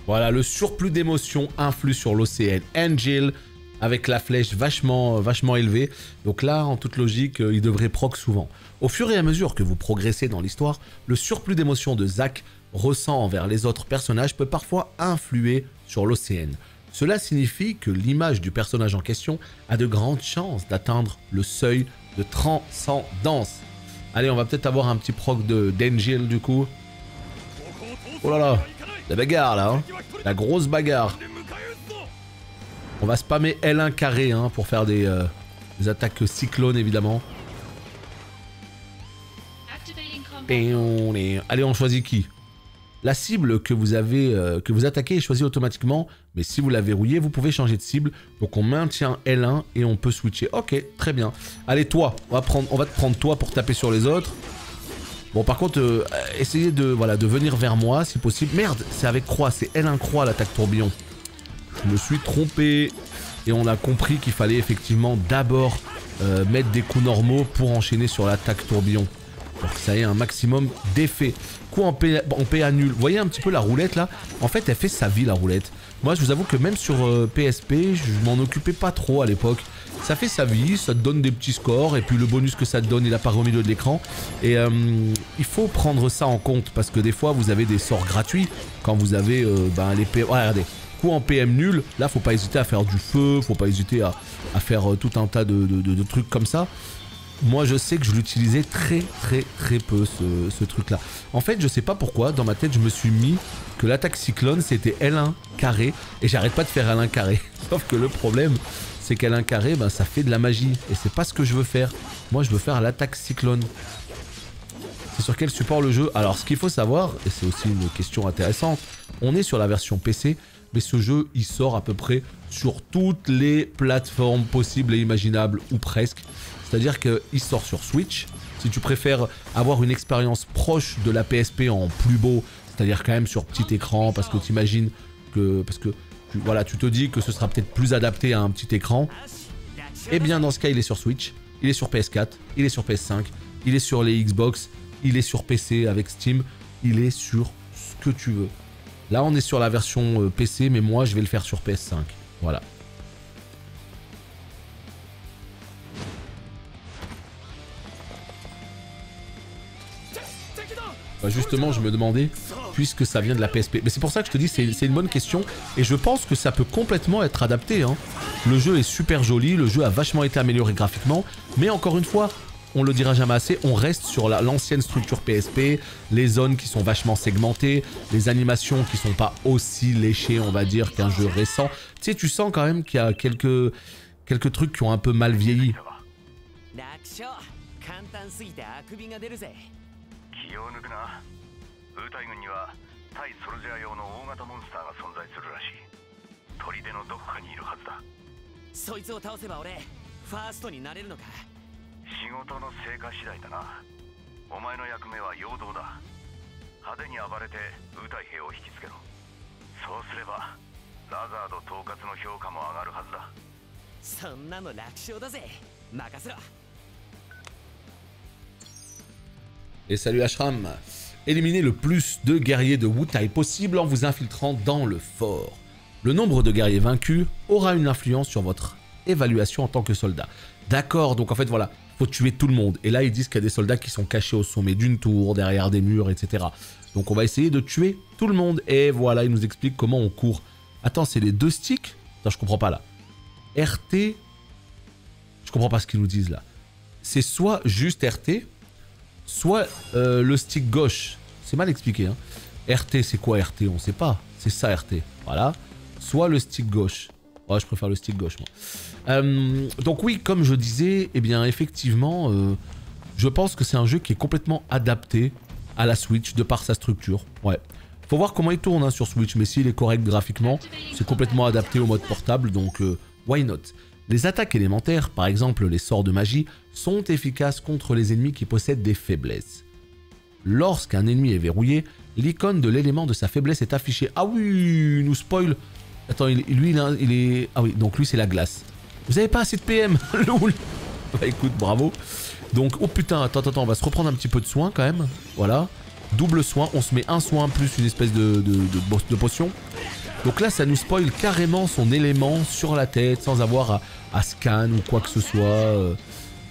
A: Voilà, le surplus d'émotions influe sur l'OCN Angel avec la flèche vachement élevée. Donc là, en toute logique, il devrait proc souvent. Au fur et à mesure que vous progressez dans l'histoire, le surplus d'émotions de Zack ressent envers les autres personnages peut parfois influer sur l'OCN. Cela signifie que l'image du personnage en question a de grandes chances d'atteindre le seuil de transcendance. Allez, on va peut-être avoir un petit proc d'Angel du coup. Oh là là, la bagarre là, hein. La grosse bagarre. On va spammer L1 carré hein, pour faire des attaques cyclones évidemment. Allez, on choisit qui? La cible que vous attaquez est choisie automatiquement, mais si vous la verrouillez, vous pouvez changer de cible. Donc on maintient L1 et on peut switcher. Ok, très bien. Allez, toi, on va te prendre toi pour taper sur les autres. Bon, par contre, essayez de venir vers moi si possible. Merde, c'est avec croix, c'est L1 croix l'attaque tourbillon. Je me suis trompé et on a compris qu'il fallait effectivement d'abord mettre des coups normaux pour enchaîner sur l'attaque tourbillon. Pour que ça ait un maximum d'effet. Coup en PA nul. Vous voyez un petit peu la roulette là? En fait, elle fait sa vie la roulette. Moi, je vous avoue que même sur PSP, je m'en occupais pas trop à l'époque. Ça fait sa vie, ça te donne des petits scores et puis le bonus que ça te donne, il apparaît au milieu de l'écran. Et il faut prendre ça en compte parce que des fois, vous avez des sorts gratuits quand vous avez les PM. Ouais, regardez. Coup en PM nul, là, faut pas hésiter à faire du feu, faut pas hésiter à faire tout un tas de trucs comme ça. Moi, je sais que je l'utilisais très peu, ce truc-là. En fait, je sais pas pourquoi, dans ma tête, je me suis mis que l'attaque cyclone, c'était L1 carré. Et j'arrête pas de faire L1 carré. Sauf que le problème, c'est qu'L1 carré, ça fait de la magie. Et c'est pas ce que je veux faire. Moi, je veux faire l'attaque cyclone. C'est sur quel support le jeu? Alors, ce qu'il faut savoir, et c'est aussi une question intéressante, on est sur la version PC, mais ce jeu, il sort à peu près sur toutes les plateformes possibles et imaginables, ou presque. C'est-à-dire qu'il sort sur Switch. Si tu préfères avoir une expérience proche de la PSP en plus beau, c'est-à-dire quand même sur petit écran, parce que tu imagines que... tu te dis que ce sera peut-être plus adapté à un petit écran. Eh bien, dans ce cas, il est sur Switch, il est sur PS4, il est sur PS5, il est sur les Xbox, il est sur PC avec Steam, il est sur ce que tu veux. Là, on est sur la version PC, mais moi, je vais le faire sur PS5. Voilà. Justement, je me demandais, puisque ça vient de la PSP. Mais c'est pour ça que je te dis, c'est une bonne question. Et je pense que ça peut complètement être adapté. Hein. Le jeu est super joli, le jeu a vachement été amélioré graphiquement. Mais encore une fois, on le dira jamais assez, on reste sur l'ancienne structure PSP, les zones qui sont vachement segmentées, les animations qui sont pas aussi léchées, on va dire, qu'un jeu récent. Tu sais, tu sens quand même qu'il y a quelques trucs qui ont un peu mal vieilli.
D: 気を抜くな。ウータイ軍には対ソルジャー用の大型モンスターが存在するらしい。砦のどこかにいるはずだ。
C: そいつを倒せば俺ファーストになれるのか。
D: 仕事の成果次第だな。お前の役目は陽動だ。派手に暴れてウタイ兵を引きつけろ。そうすればラザード統括の評価も上がるはずだ。
C: そんなの楽勝だぜ。任せろ。
A: Et salut Ashram. Éliminez le plus de guerriers de Wutai possible en vous infiltrant dans le fort. Le nombre de guerriers vaincus aura une influence sur votre évaluation en tant que soldat. D'accord, donc en fait voilà, faut tuer tout le monde. Et là ils disent qu'il y a des soldats qui sont cachés au sommet d'une tour, derrière des murs, etc. Donc on va essayer de tuer tout le monde. Et voilà, il nous explique comment on court. Attends, c'est les deux sticks? Attends, je comprends pas là. RT... Je comprends pas ce qu'ils nous disent là. C'est soit juste RT... soit le stick gauche, c'est mal expliqué, hein. RT, c'est quoi RT? On sait pas, c'est ça RT, voilà. Soit le stick gauche, ouais, je préfère le stick gauche moi. Donc oui, comme je disais, eh bien effectivement, je pense que c'est un jeu qui est complètement adapté à la Switch de par sa structure, ouais. Faut voir comment il tourne hein, sur Switch, mais s'il est correct graphiquement, c'est complètement adapté au mode portable, donc why not? Les attaques élémentaires, par exemple les sorts de magie, sont efficaces contre les ennemis qui possèdent des faiblesses. Lorsqu'un ennemi est verrouillé, l'icône de l'élément de sa faiblesse est affichée. Ah oui, il nous spoil. Attends, lui il est... Ah oui, donc lui c'est la glace. Vous avez pas assez de PM, lol. Bah écoute, bravo. Donc, oh putain, attends, on va se reprendre un petit peu de soin quand même. Voilà. Double soin, on se met un soin plus une espèce de potion. Donc là, ça nous spoil carrément son élément sur la tête sans avoir à scan ou quoi que ce soit.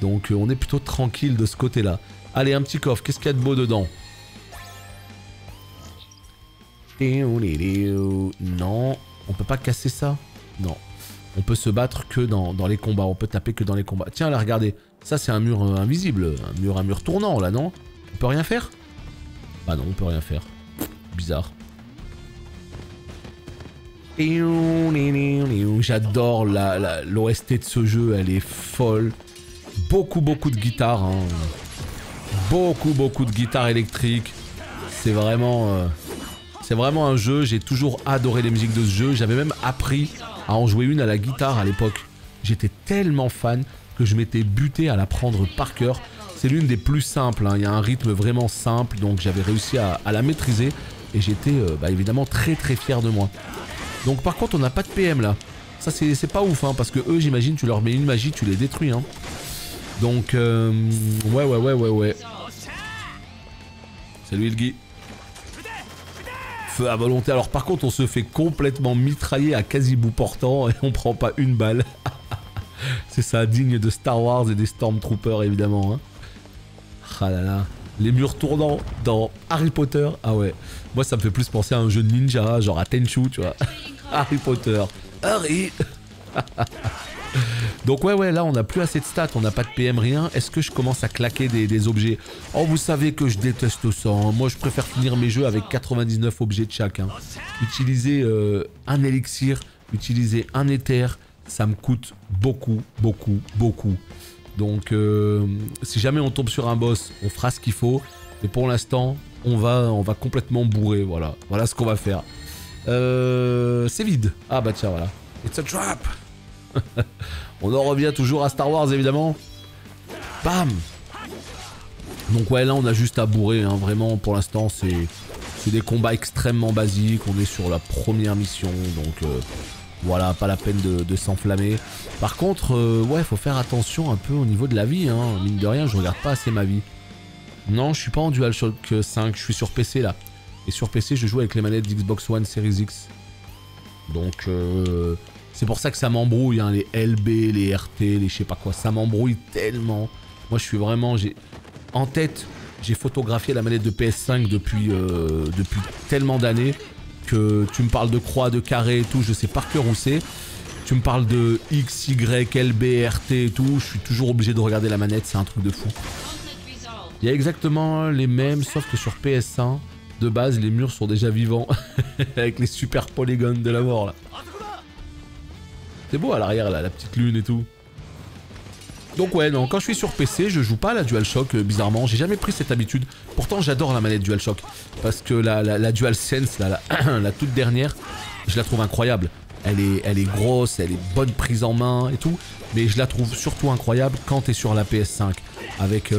A: Donc on est plutôt tranquille de ce côté-là. Allez, un petit coffre. Qu'est-ce qu'il y a de beau dedans? Non, on peut pas casser ça? Non. On peut se battre que dans les combats. On peut taper que dans les combats. Tiens, là, regardez. Ça, c'est un mur invisible. Un mur tournant, là, non? On peut rien faire? Bah non, on peut rien faire. Bizarre. J'adore l'OST de ce jeu, elle est folle. Beaucoup de guitares. Hein. Beaucoup de guitares électriques. C'est vraiment un jeu, j'ai toujours adoré les musiques de ce jeu. J'avais même appris à en jouer une à la guitare à l'époque. J'étais tellement fan que je m'étais buté à la prendre par cœur. C'est l'une des plus simples, hein. Il y a un rythme vraiment simple, donc j'avais réussi à la maîtriser. Et j'étais évidemment très fier de moi. Donc par contre on n'a pas de PM là. Ça c'est pas ouf hein, parce que eux j'imagine tu leur mets une magie, tu les détruis hein. Donc ouais. Salut Ilgi. Feu à volonté. Alors par contre on se fait complètement mitrailler à quasi bout portant et on prend pas une balle. C'est ça, digne de Star Wars et des Stormtroopers évidemment hein. Ah là là. Les murs tournants dans Harry Potter, ah ouais. Moi ça me fait plus penser à un jeu de ninja, genre à Tenchu, tu vois. Harry Potter. Harry. Donc ouais, là on n'a plus assez de stats, on n'a pas de PM, rien. Est-ce que je commence à claquer des objets? Oh vous savez que je déteste ça, hein. Moi je préfère finir mes jeux avec 99 objets de chacun. Utiliser un élixir, utiliser un éther, ça me coûte beaucoup. Donc si jamais on tombe sur un boss, on fera ce qu'il faut. Mais pour l'instant, on va complètement bourrer, voilà. Voilà ce qu'on va faire. C'est vide. Ah bah tiens, voilà. It's a trap. On en revient toujours à Star Wars, évidemment. Bam. Donc ouais, là on a juste à bourrer, hein. Vraiment, pour l'instant, c'est des combats extrêmement basiques. On est sur la première mission, donc... voilà, pas la peine de s'enflammer. Par contre, ouais, faut faire attention un peu au niveau de la vie, hein. Mine de rien, je regarde pas assez ma vie. Non, je suis pas en DualShock 5, je suis sur PC là. Et sur PC, je joue avec les manettes d'Xbox One Series X. Donc, c'est pour ça que ça m'embrouille, hein. Les LB, les RT, les je sais pas quoi, ça m'embrouille tellement. Moi, je suis vraiment... En tête, j'ai photographié la manette de PS5 depuis tellement d'années. Que tu me parles de croix, de carré et tout, je sais par cœur où c'est. Tu me parles de X, Y, LB, RT et tout, je suis toujours obligé de regarder la manette, c'est un truc de fou. Il y a exactement les mêmes, sauf que sur PS1, de base, les murs sont déjà vivants. Avec les super polygones de la mort, là. C'est beau à l'arrière, là, la petite lune et tout. Donc ouais, non, quand je suis sur PC, je joue pas à la DualShock, bizarrement. J'ai jamais pris cette habitude. Pourtant, j'adore la manette DualShock. Parce que la DualSense, la toute dernière, je la trouve incroyable. elle est grosse, elle est bonne prise en main et tout. Mais je la trouve surtout incroyable quand tu es sur la PS5. Avec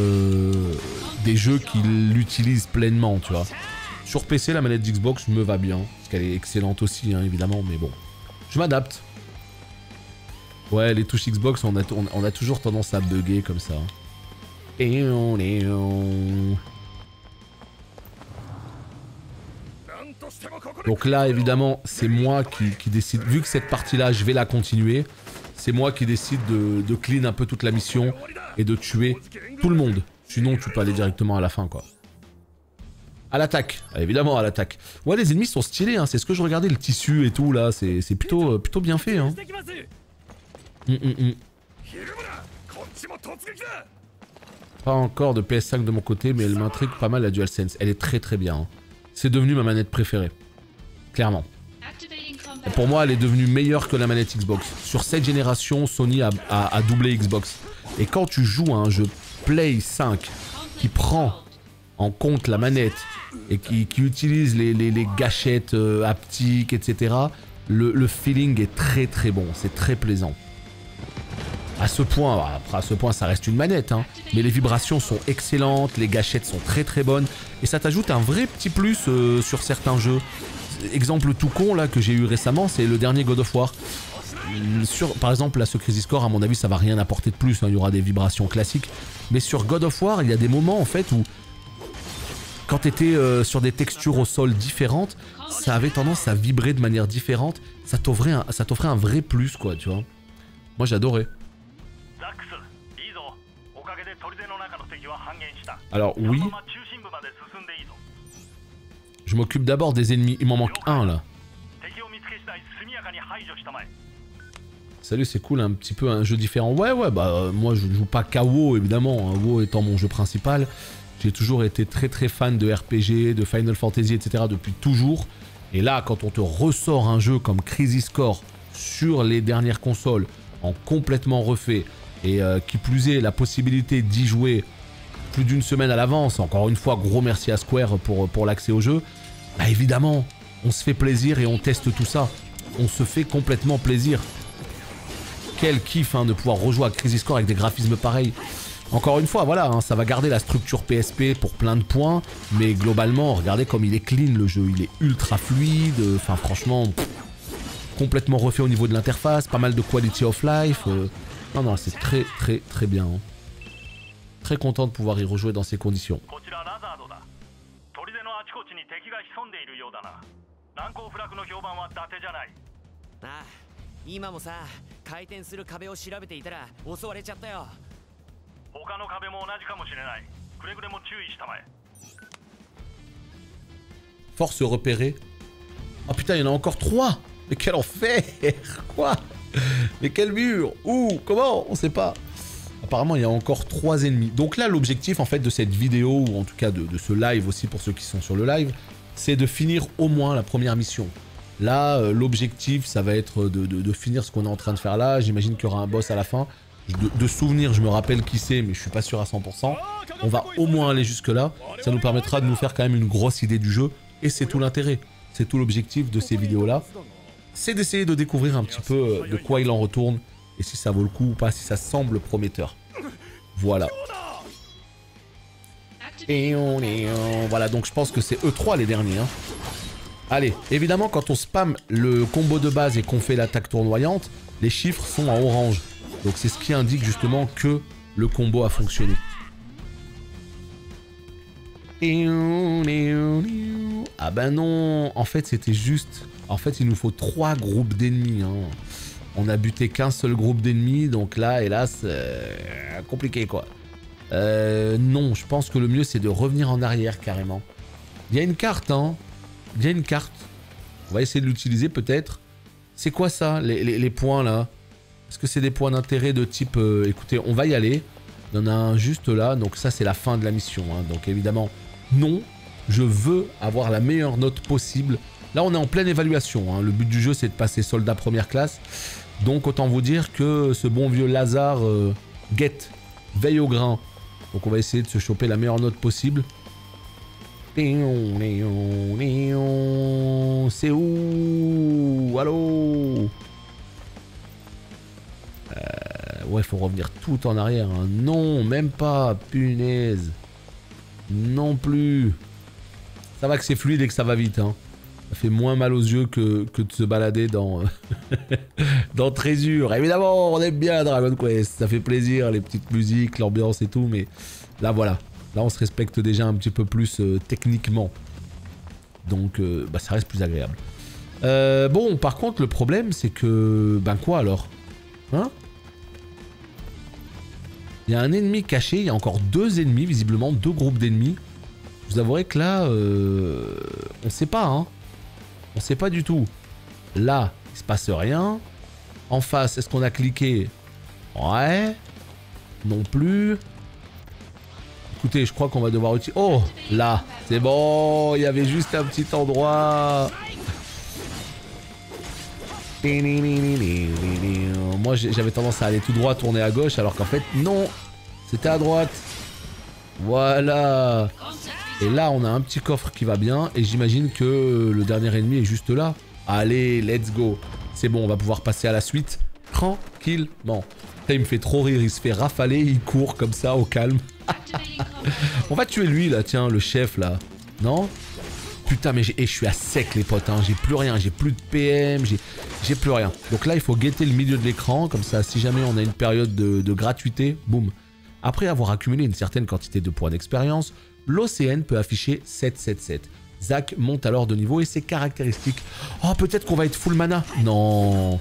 A: des jeux qui l'utilisent pleinement, tu vois. Sur PC, la manette d'Xbox me va bien. Parce qu'elle est excellente aussi, hein, évidemment. Mais bon, je m'adapte. Ouais, les touches Xbox, on a toujours tendance à bugger comme ça. Donc là, évidemment, c'est moi qui décide. Vu que cette partie-là, je vais la continuer, c'est moi qui décide de clean un peu toute la mission et de tuer tout le monde. Sinon, tu peux aller directement à la fin, quoi. À l'attaque, évidemment à l'attaque. Ouais, les ennemis sont stylés, hein. C'est ce que je regardais, le tissu et tout, là. C'est plutôt bien fait, hein. Pas encore de PS5 de mon côté, mais elle m'intrigue pas mal la DualSense. Elle est très très bien. Hein. C'est devenu ma manette préférée. Clairement. Et pour moi, elle est devenue meilleure que la manette Xbox. Sur cette génération, Sony a doublé Xbox. Et quand tu joues à un jeu Play 5 qui prend en compte la manette et qui utilise les gâchettes haptiques, etc., le feeling est très très bon. C'est très plaisant. À ce point, après à ce point ça reste une manette, hein, mais les vibrations sont excellentes, les gâchettes sont très très bonnes, et ça t'ajoute un vrai petit plus sur certains jeux. Exemple tout con là que j'ai eu récemment, c'est le dernier God of War. Par exemple là ce Crisis Core, à mon avis ça va rien apporter de plus, hein, il y aura des vibrations classiques, mais sur God of War il y a des moments en fait où quand t'étais sur des textures au sol différentes, ça avait tendance à vibrer de manière différente, ça t'offrait un vrai plus quoi, tu vois. Moi j'adorais. Alors oui, je m'occupe d'abord des ennemis, il m'en manque un là. Salut, c'est cool, un petit peu un jeu différent. Ouais, bah moi je ne joue pas qu'à WoW évidemment, hein. WoW étant mon jeu principal. J'ai toujours été très très fan de RPG, de Final Fantasy, etc. depuis toujours. Et là, quand on te ressort un jeu comme Crisis Core sur les dernières consoles, en complètement refait, et qui plus est, la possibilité d'y jouer plus d'une semaine à l'avance, encore une fois, gros merci à Square pour l'accès au jeu, bah évidemment, on se fait plaisir et on teste tout ça. On se fait complètement plaisir. Quel kiff hein, de pouvoir rejouer à Crisis Core avec des graphismes pareils. Encore une fois, voilà, hein, ça va garder la structure PSP pour plein de points, mais globalement, regardez comme il est clean le jeu, il est ultra fluide, enfin franchement, complètement refait au niveau de l'interface, pas mal de quality of life, non, c'est très très très bien. Hein. Très content de pouvoir y rejouer dans ces conditions. Force repérée. Oh putain, il y en a encore 3. Mais quel enfer. Quoi? Mais quel mur? Où? Comment? On sait pas. Apparemment, il y a encore 3 ennemis. Donc là, l'objectif en fait de cette vidéo, ou en tout cas de ce live aussi pour ceux qui sont sur le live, c'est de finir au moins la première mission. Là, l'objectif, ça va être de finir ce qu'on est en train de faire là. J'imagine qu'il y aura un boss à la fin. De souvenir, je me rappelle qui c'est, mais je suis pas sûr à 100%. On va au moins aller jusque là. Ça nous permettra de nous faire quand même une grosse idée du jeu. Et c'est tout l'intérêt. C'est tout l'objectif de ces vidéos-là. C'est d'essayer de découvrir un petit peu de quoi il en retourne. Et si ça vaut le coup ou pas, si ça semble prometteur. Voilà. Et voilà, donc je pense que c'est E3 les derniers. Hein. Allez, évidemment, quand on spam le combo de base et qu'on fait l'attaque tournoyante, les chiffres sont en orange. Donc c'est ce qui indique justement que le combo a fonctionné. Ah ben non, en fait c'était juste... En fait il nous faut 3 groupes d'ennemis. Hein. On a buté qu'un seul groupe d'ennemis, donc là, hélas, compliqué quoi. Non, je pense que le mieux c'est de revenir en arrière carrément. Il y a une carte, hein. Il y a une carte. On va essayer de l'utiliser peut-être. C'est quoi ça, les points là? Est-ce que c'est des points d'intérêt de type... écoutez, on va y aller. Il y en a un juste là, donc ça c'est la fin de la mission. Hein. Donc évidemment, non, je veux avoir la meilleure note possible. Là on est en pleine évaluation. Hein. Le but du jeu c'est de passer soldat première classe. Donc autant vous dire que ce bon vieux Lazare guette, veille au grain. Donc on va essayer de se choper la meilleure note possible. C'est où? Allô? Ouais, faut revenir tout en arrière. Hein. Non, même pas. Punaise. Non plus. Ça va que c'est fluide et que ça va vite. Hein. Ça fait moins mal aux yeux que de se balader dans, dans Trésure. Évidemment, on aime bien Dragon Quest. Ça fait plaisir, les petites musiques, l'ambiance et tout. Mais là, voilà. Là, on se respecte déjà un petit peu plus techniquement. Donc, bah, ça reste plus agréable. Bon, par contre, le problème, c'est que... Ben quoi, alors? Hein? Il y a un ennemi caché. Il y a encore 2 ennemis, visiblement. 2 groupes d'ennemis. Je vous avouerai que là... on sait pas, hein. On sait pas du tout. Là, il se passe rien. En face, est-ce qu'on a cliqué? Ouais. Non plus. Écoutez, je crois qu'on va devoir utiliser... Oh, là, c'est bon. Il y avait juste un petit endroit. Moi, j'avais tendance à aller tout droit, tourner à gauche, alors qu'en fait, non. C'était à droite. Voilà. Et là, on a un petit coffre qui va bien. Et j'imagine que le dernier ennemi est juste là. Allez, let's go. C'est bon, on va pouvoir passer à la suite. Tranquillement. Là, il me fait trop rire. Il se fait rafaler. Il court comme ça, au calme. On va tuer lui, là. Tiens, le chef, là. Non? Putain, mais je suis à sec, les potes. Hein. J'ai plus rien. J'ai plus de PM. J'ai plus rien. Donc là, il faut guetter le milieu de l'écran. Comme ça, si jamais on a une période de gratuité, boum. Après avoir accumulé une certaine quantité de points d'expérience, l'OCN peut afficher 777. Zack monte alors de niveau et ses caractéristiques. Oh, peut-être qu'on va être full mana. Non.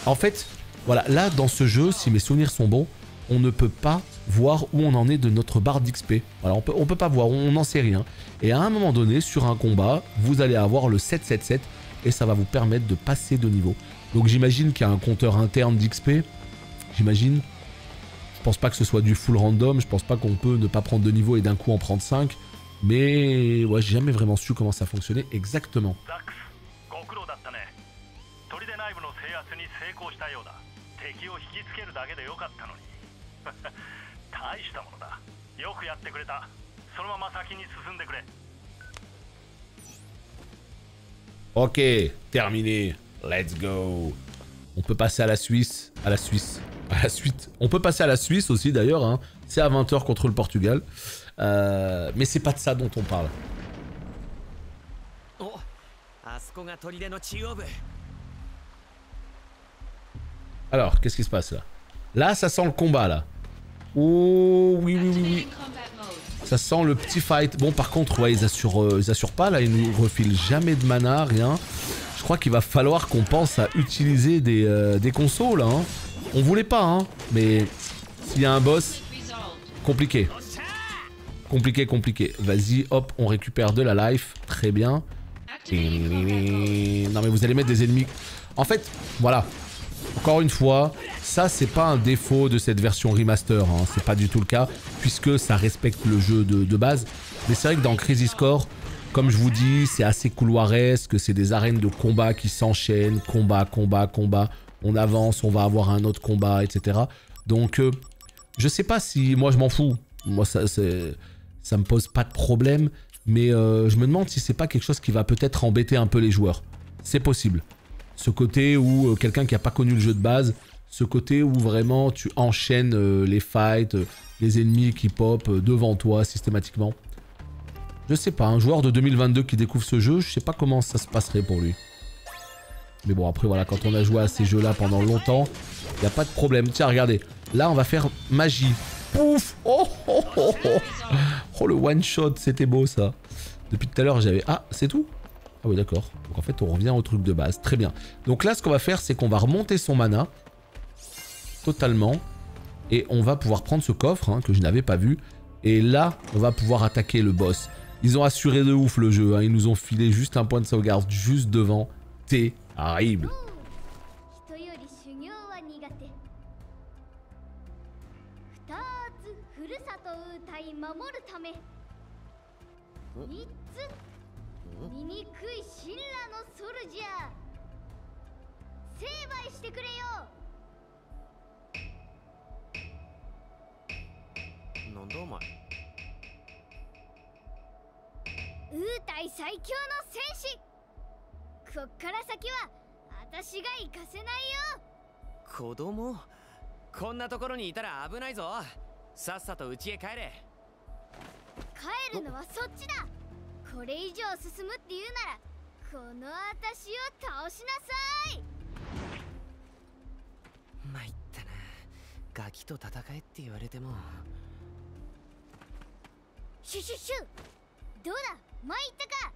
A: En fait, voilà, là, dans ce jeu, si mes souvenirs sont bons, on ne peut pas voir où on en est de notre barre d'XP. Voilà, on peut pas voir, on n'en sait rien. Et à un moment donné, sur un combat, vous allez avoir le 777 et ça va vous permettre de passer de niveau. Donc j'imagine qu'il y a un compteur interne d'XP. J'imagine. Je pense pas que ce soit du full random, je pense pas qu'on peut ne pas prendre de niveau et d'un coup en prendre 5. Mais ouais, j'ai jamais vraiment su comment ça fonctionnait exactement. Ok, terminé. Let's go. On peut passer à la Suisse. À la Suisse. À la suite. On peut passer à la Suisse aussi d'ailleurs. Hein. C'est à 20 h contre le Portugal. Mais c'est pas de ça dont on parle. Alors, qu'est-ce qui se passe là? Là, ça sent le combat là. Oh, oui, oui, oui, oui. Ça sent le petit fight. Bon, par contre, ouais, ils assurent pas là. Ils nous refilent jamais de mana, rien. Je crois qu'il va falloir qu'on pense à utiliser des consos là. Hein. On voulait pas, hein. Mais s'il y a un boss, compliqué. Compliqué, compliqué. Vas-y, hop, on récupère de la life. Très bien. Non, mais vous allez mettre des ennemis. En fait, voilà. Encore une fois, ça, c'est pas un défaut de cette version remaster. Hein. C'est pas du tout le cas, puisque ça respecte le jeu de base. Mais c'est vrai que dans Crisis Core, comme je vous dis, c'est assez couloiresque. C'est des arènes de combat qui s'enchaînent. Combat, combat, combat. On avance, on va avoir un autre combat, etc. Donc, je sais pas si... Moi, je m'en fous. Moi, ça me pose pas de problème. Mais je me demande si c'est pas quelque chose qui va peut-être embêter un peu les joueurs. C'est possible. Ce côté où quelqu'un qui a pas connu le jeu de base, ce côté où vraiment tu enchaînes les fights, les ennemis qui pop devant toi systématiquement. Je sais pas, un joueur de 2022 qui découvre ce jeu, je sais pas comment ça se passerait pour lui. Mais bon, après voilà, quand on a joué à ces jeux-là pendant longtemps, il n'y a pas de problème. Tiens, regardez, là on va faire magie. Pouf! Oh, oh, oh, oh. Oh, le one shot, c'était beau ça. Depuis tout à l'heure, j'avais... Ah, c'est tout? Ah oui, d'accord. Donc en fait, on revient au truc de base. Très bien. Donc là, ce qu'on va faire, c'est qu'on va remonter son mana. Totalement. Et on va pouvoir prendre ce coffre, hein, que je n'avais pas vu. Et là, on va pouvoir attaquer le boss. Ils ont assuré de ouf le jeu. Hein. Ils nous ont filé juste un point de sauvegarde juste devant. Terrible.
C: こんなところにいたら危ないぞ。さっさと家へ帰れ。
H: 帰るのはそっちだ。これ以上進むって言うならこの私を倒しなさい。
C: 参ったな。ガキと戦えって言われても。
H: シュシュシュ、どうだ参ったか。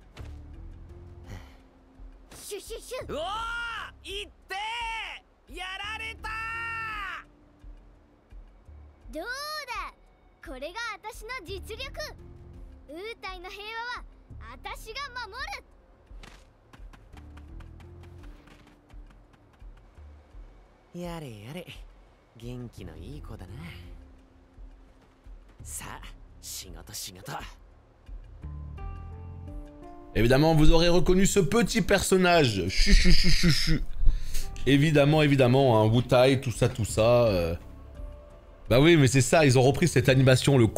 H: シュシュシュ。
C: うおー、いってー、やられたー。
H: どうだ、これが私の実力。ウータイの平和は私が守る。
C: やれやれ、元気のいい子だな。さあ、仕事仕事。
A: Évidemment, vous aurez reconnu ce petit personnage. Chu, chu, chu, chu, chu. Évidemment, évidemment, hein, Wutai, tout ça, tout ça. Bah oui, mais c'est ça, ils ont repris cette animation, le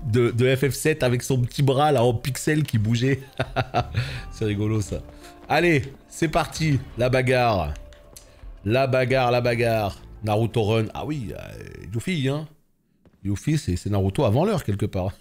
A: de FF7 avec son petit bras là en pixel qui bougeait. C'est rigolo ça. Allez, c'est parti, la bagarre. La bagarre, la bagarre. Naruto Run. Ah oui, Yuffie, hein. Yuffie, c'est Naruto avant l'heure quelque part.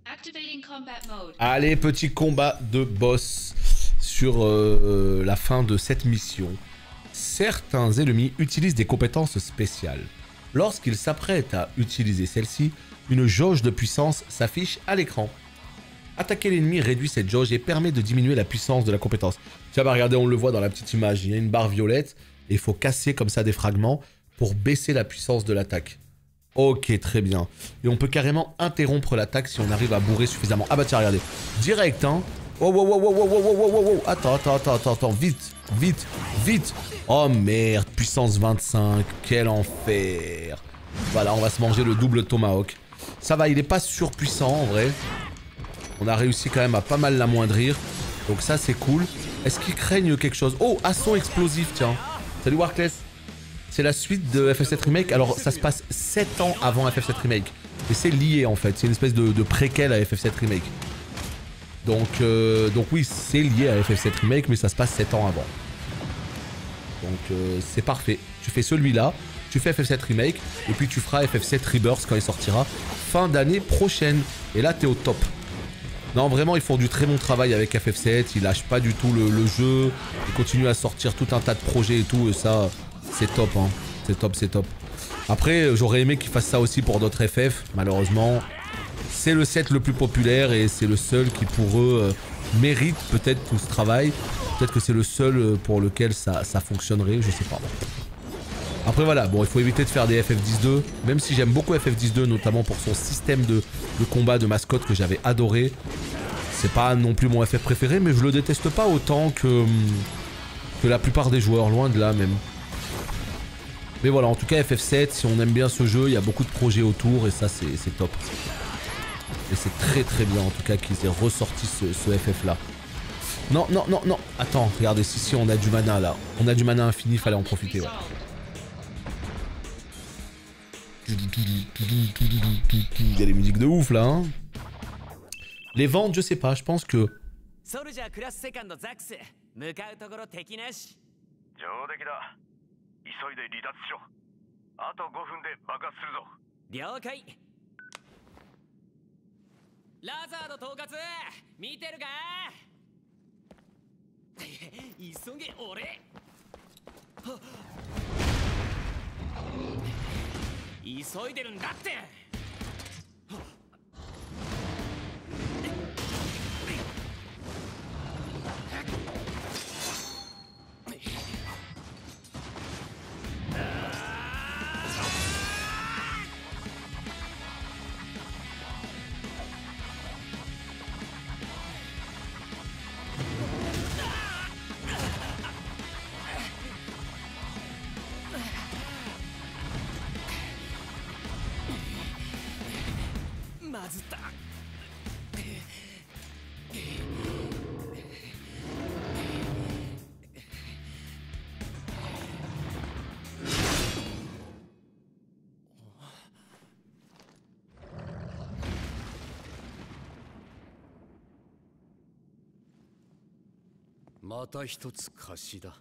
G: Activating combat mode.
A: Allez, petit combat de boss sur la fin de cette mission. Certains ennemis utilisent des compétences spéciales. Lorsqu'ils s'apprêtent à utiliser celle-ci, une jauge de puissance s'affiche à l'écran. Attaquer l'ennemi réduit cette jauge et permet de diminuer la puissance de la compétence. Tiens, bah regardez, on le voit dans la petite image. Il y a une barre violette et il faut casser comme ça des fragments pour baisser la puissance de l'attaque. Ok, très bien. Et on peut carrément interrompre l'attaque si on arrive à bourrer suffisamment. Ah bah tiens, regardez. Direct, hein. Oh, wow, wow, wow, wow, wow, wow, wow, wow. Attends. Vite, vite, vite. Oh merde, puissance 25. Quel enfer. Voilà, on va se manger le double tomahawk. Ça va, il est pas surpuissant en vrai. On a réussi quand même à pas mal l'amoindrir. Donc ça, c'est cool. Est-ce qu'ils craignent quelque chose? Oh, assaut explosif, tiens. Salut Warkless. C'est la suite de FF7 Remake. Alors, ça se passe 7 ans avant FF7 Remake. Et c'est lié, en fait. C'est une espèce de préquel à FF7 Remake. Donc oui, c'est lié à FF7 Remake, mais ça se passe 7 ans avant. Donc, c'est parfait. Tu fais celui-là, tu fais FF7 Remake, et puis tu feras FF7 Rebirth quand il sortira fin d'année prochaine. Et là, t'es au top. Non, vraiment, ils font du très bon travail avec FF7. Ils lâchent pas du tout le jeu. Ils continuent à sortir tout un tas de projets et tout, et ça... C'est top, hein. C'est top, c'est top. Après, j'aurais aimé qu'ils fassent ça aussi pour d'autres FF. Malheureusement, c'est le set le plus populaire et c'est le seul qui, pour eux, mérite peut-être tout ce travail. Peut-être que c'est le seul pour lequel ça fonctionnerait, je sais pas. Après, voilà, bon, il faut éviter de faire des FF10-2. Même si j'aime beaucoup FF10-2, notamment pour son système de combat de mascotte que j'avais adoré. C'est pas non plus mon FF préféré, mais je le déteste pas autant que la plupart des joueurs, loin de là même. Mais voilà, en tout cas FF7, si on aime bien ce jeu, il y a beaucoup de projets autour et ça c'est top. Et c'est très très bien en tout cas qu'ils aient ressorti ce FF là. Non, non, non, non. Attends, regardez, si on a du mana là. On a du mana infini, fallait en profiter, ouais. Il y a des musiques de ouf là, hein. Les ventes, je sais pas, je pense que...
C: ずった。
B: また一つ貸しだ。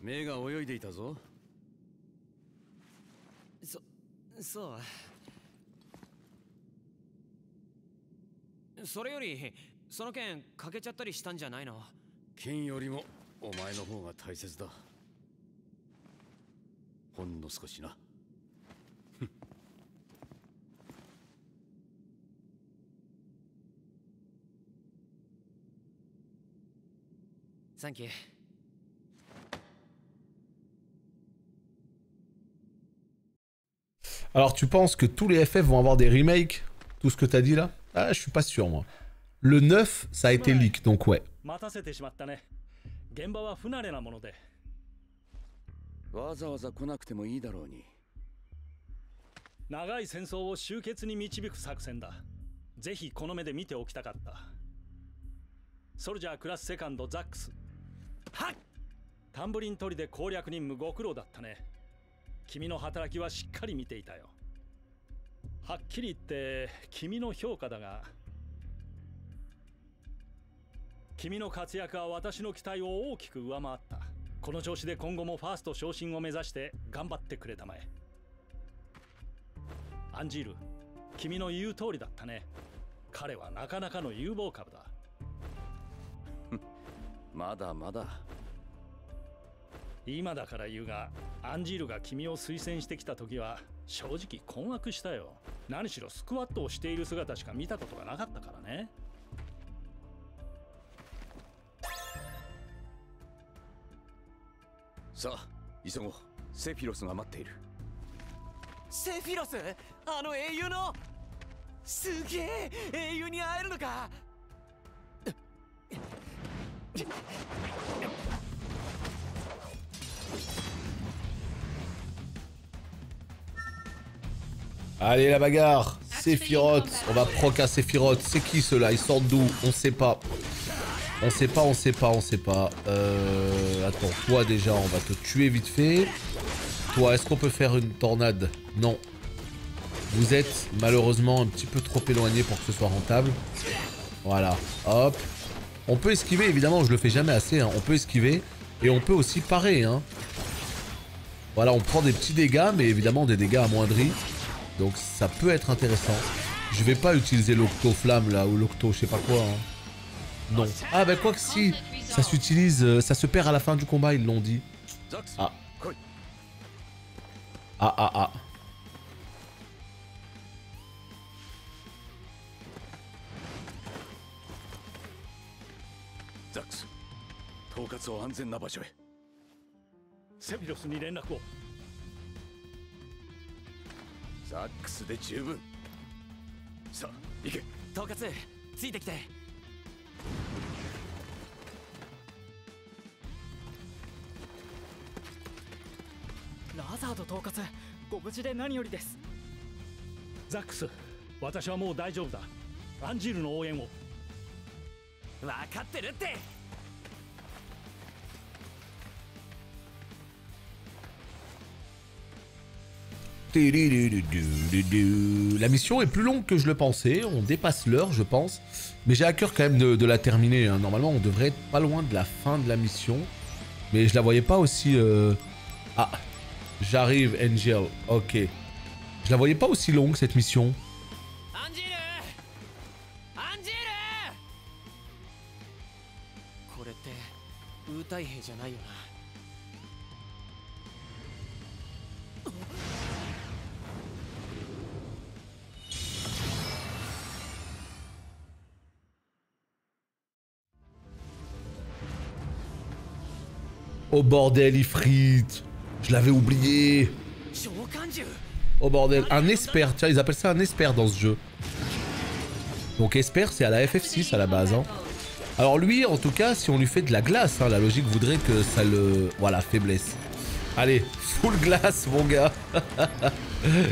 B: 目が泳いでいたぞ。
C: そう。それよりその件欠けちゃったりしたんじゃないの？
B: 剣よりもお前の方が大切だ。ほんの少しな。
C: サンキュー。
A: Alors tu penses que tous les FF vont avoir des remakes? Tout ce que t'as dit là? Ah, je suis pas sûr moi. Le 9, ça a été leak, donc ouais.
E: 待たせてしまったね。現場は不慣れなもので。
B: わざわざ来なくてもいいだろうに。
E: 長い戦争を終結に導く作戦だ。ぜひこの目で見ておきたかった。ソルジャークラスセカンドザックス。はっ！タンブリン取りで攻略任務ご苦労だったね。君の働きはしっかり見ていたよ。はっきり言って君の評価だが、君の活躍は私の期待を大きく上回った。この調子で今後もファースト昇進を目指して頑張ってくれたまえ。アンジール、君の言う通りだったね。彼はなかなかの有望株だ。
B: まだまだ。
E: 今だから言うが、アンジールが君を推薦してきた時は正直困惑したよ。何しろスクワットをしている姿しか見たことがなかったからね。
B: さあ急ごう。セフィロスが待っている。
C: セフィロス？あの英雄の？すげえ、英雄に会えるのか？Allez,
A: la bagarre. Sephiroth. On va proc à Sephiroth. C'est qui ceux-là? Ils sortent d'où? On sait pas. On sait pas. Attends, toi déjà, on va te tuer vite fait. Toi, est-ce qu'on peut faire une tornade? Non. Vous êtes malheureusement un petit peu trop éloigné pour que ce soit rentable. Voilà. Hop. On peut esquiver, évidemment, je le fais jamais assez. Hein. On peut esquiver. Et on peut aussi parer. Hein. Voilà, on prend des petits dégâts, mais évidemment des dégâts amoindris. Donc ça peut être intéressant. Je vais pas utiliser l'octo-flamme là, ou l'octo, je sais pas quoi. Hein. Non. Ah bah quoi que si, ça s'utilise, ça se perd à la fin du combat, ils l'ont dit. Ah. Ah.
B: Zax, 統括を安全な場所へ。
E: セフィロスに連絡を。
B: ザックスで十分。さあ行け。
C: 統括ついてきて。
I: ラザード統括、ご無事で何よりです。
E: ザックス、私はもう大丈夫だ。アンジールの応援を。
C: 分かってるって。
A: La mission est plus longue que je le pensais, on dépasse l'heure je pense, mais j'ai à cœur quand même de la terminer, hein. Normalement on devrait être pas loin de la fin de la mission, mais je la voyais pas aussi... Ah, j'arrive Angel, ok. Je la voyais pas aussi longue cette mission. Oh bordel, Ifrit, je l'avais oublié. Oh bordel, un esper, tiens, ils appellent ça un esper dans ce jeu. Donc esper, c'est à la FF6 à la base. Hein. Alors lui, en tout cas, si on lui fait de la glace, hein, la logique voudrait que ça le... Voilà, faiblesse. Allez, full glace, mon gars.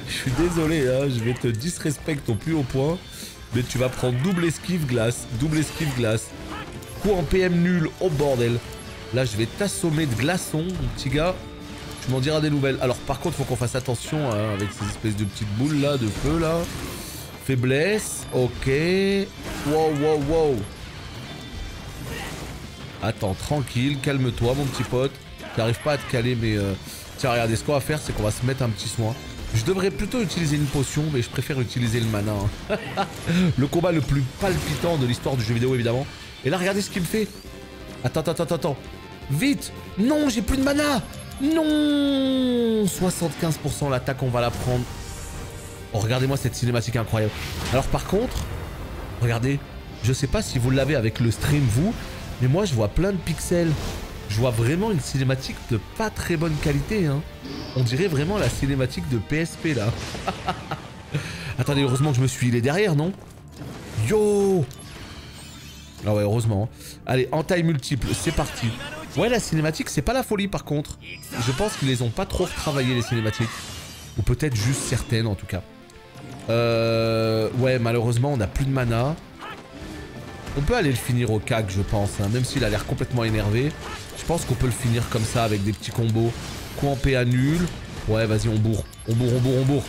A: Je suis désolé, hein, je vais te disrespect au plus haut point. Mais tu vas prendre double esquive glace, double esquive glace. Coup en PM nul, oh bordel. Là, je vais t'assommer de glaçons, mon petit gars. Tu m'en diras des nouvelles. Alors, par contre, faut qu'on fasse attention hein, avec ces espèces de petites boules là, de feu là. Faiblesse, ok. Wow, wow, wow. Attends, tranquille, calme-toi, mon petit pote. T'arrives pas à te caler, mais... Tiens, regardez, ce qu'on va faire, c'est qu'on va se mettre un petit soin. Je devrais plutôt utiliser une potion, mais je préfère utiliser le mana. Hein. Le combat le plus palpitant de l'histoire du jeu vidéo, évidemment. Et là, regardez ce qu'il me fait. Attends. Vite. Non, j'ai plus de mana. Non. 75% l'attaque, on va la prendre. Oh, regardez-moi cette cinématique incroyable. Alors, par contre, regardez. Je sais pas si vous l'avez avec le stream, vous, mais moi, je vois plein de pixels. Je vois vraiment une cinématique de pas très bonne qualité. Hein. On dirait vraiment la cinématique de PSP, là. Attendez, heureusement que je me suis healé derrière, non? Yo! Ah ouais, heureusement. Allez, en taille multiple, c'est parti. Ouais, la cinématique, c'est pas la folie, par contre. Je pense qu'ils les ont pas trop retravaillé, les cinématiques. Ou peut-être juste certaines, en tout cas. Ouais, malheureusement, on n'a plus de mana. On peut aller le finir au CAC, je pense, hein, même s'il a l'air complètement énervé. Je pense qu'on peut le finir comme ça, avec des petits combos. Coup en PA nul. Ouais, vas-y, on bourre. On bourre.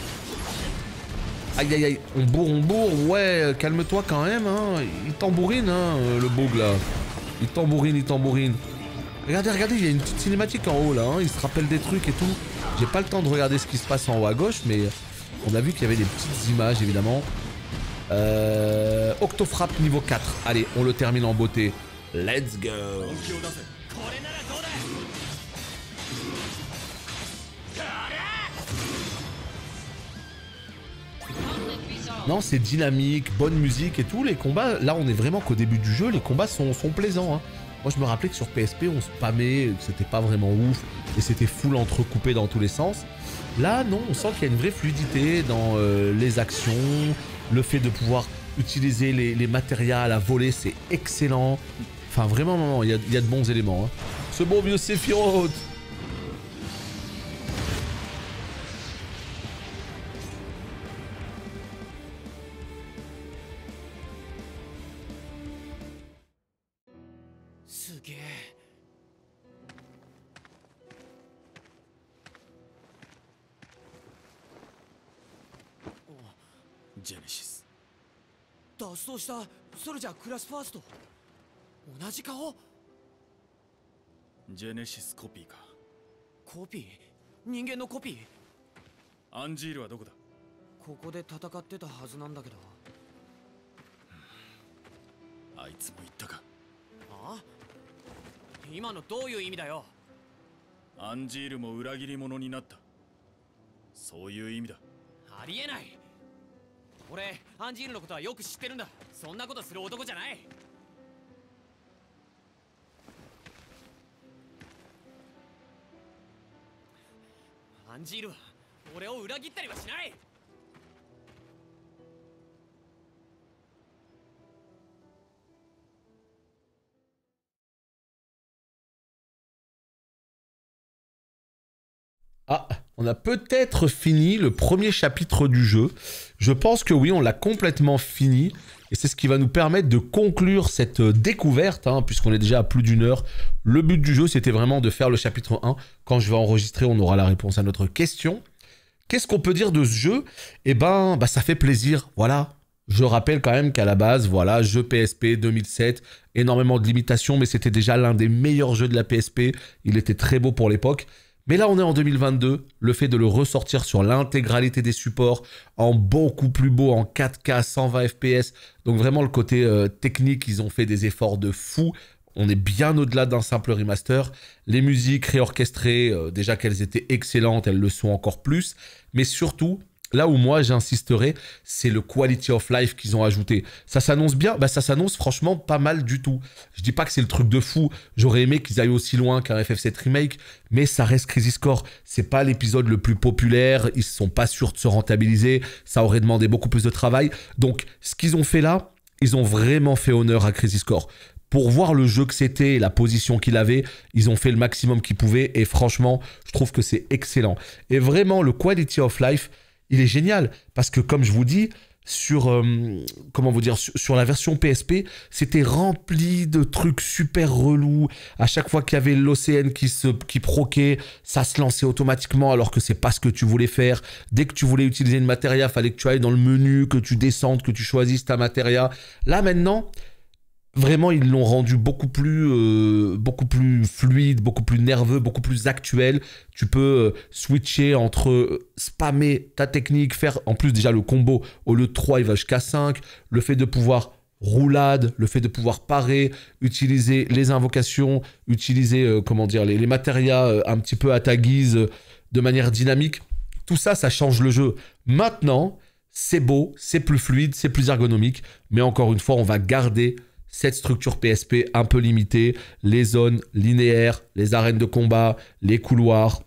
A: Aïe, on bourre. Ouais, calme-toi quand même, hein. Il tambourine, hein, le boug, là. Il tambourine. Regardez, il y a une petite cinématique en haut, là, hein. Il se rappelle des trucs et tout. J'ai pas le temps de regarder ce qui se passe en haut à gauche, mais on a vu qu'il y avait des petites images, évidemment. Octofrappe niveau 4. Allez, on le termine en beauté. Let's go. Non, c'est dynamique, bonne musique et tout. Les combats, là, on est vraiment qu'au début du jeu. Les combats sont plaisants. Hein. Moi, je me rappelais que sur PSP, on spammait, que c'était pas vraiment ouf. Et c'était full entrecoupé dans tous les sens. Là, non, on sent qu'il y a une vraie fluidité dans les actions. Le fait de pouvoir utiliser les matériaux à la volée, c'est excellent. Enfin, vraiment, il y a de bons éléments. Hein. Ce bon vieux Sephiroth.
C: Genesis 脱走したソルジャークラスファースト同じ顔
B: ジェネシスコピーか
C: コピー人間のコピー
B: アンジールはどこだ
C: ここで戦ってたはずなんだけど
B: あいつも言ったか
C: あ今のどういう意味だよ
B: アンジールも裏切り者になったそういう意味だ
C: ありえない俺アンジールのことはよく知ってるんだそんなことする男じゃないアンジールは俺を裏切ったりはしない
A: Ah, on a peut-être fini le premier chapitre du jeu. Je pense que oui, on l'a complètement fini. Et c'est ce qui va nous permettre de conclure cette découverte, hein, puisqu'on est déjà à plus d'1 heure. Le but du jeu, c'était vraiment de faire le chapitre 1. Quand je vais enregistrer, on aura la réponse à notre question. Qu'est-ce qu'on peut dire de ce jeu? Eh ben, ça fait plaisir, voilà. Je rappelle quand même qu'à la base, voilà, jeu PSP 2007, énormément de limitations, mais c'était déjà l'un des meilleurs jeux de la PSP. Il était très beau pour l'époque. Mais là, on est en 2022. Le fait de le ressortir sur l'intégralité des supports, en beaucoup plus beau, en 4K, 120 FPS. Donc vraiment, le côté technique, ils ont fait des efforts de fou. On est bien au-delà d'un simple remaster. Les musiques réorchestrées, déjà qu'elles étaient excellentes, elles le sont encore plus. Mais surtout, là où moi j'insisterai, c'est le quality of life qu'ils ont ajouté. Ça s'annonce bien, ça s'annonce franchement pas mal du tout. Je dis pas que c'est le truc de fou, j'aurais aimé qu'ils aillent aussi loin qu'un FF7 Remake, mais ça reste Crisis Core. C'est pas l'épisode le plus populaire, ils sont pas sûrs de se rentabiliser, ça aurait demandé beaucoup plus de travail. Donc ce qu'ils ont fait là, ils ont vraiment fait honneur à Crisis Core. pour voir le jeu que c'était, la position qu'il avait, ils ont fait le maximum qu'ils pouvaient et franchement, je trouve que c'est excellent. Et vraiment, le quality of life, il est génial parce que comme je vous dis, sur, comment vous dire, sur la version PSP, c'était rempli de trucs super relous. À chaque fois qu'il y avait l'OCN qui proquait, ça se lançait automatiquement alors que c'est pas ce que tu voulais faire. Dès que tu voulais utiliser une matéria, fallait que tu ailles dans le menu, que tu descendes, que tu choisisses ta matéria. Là maintenant, vraiment, ils l'ont rendu beaucoup plus fluide, beaucoup plus nerveux, beaucoup plus actuel. Tu peux switcher entre spammer ta technique, faire en plus déjà le combo. Au lieu de 3, il va jusqu'à 5. Le fait de pouvoir roulade, le fait de pouvoir parer, utiliser les invocations, utiliser comment dire, les matérias un petit peu à ta guise de manière dynamique. Tout ça, ça change le jeu. Maintenant, c'est beau, c'est plus fluide, c'est plus ergonomique. Mais encore une fois, on va garder cette structure PSP un peu limitée, les zones linéaires, les arènes de combat, les couloirs,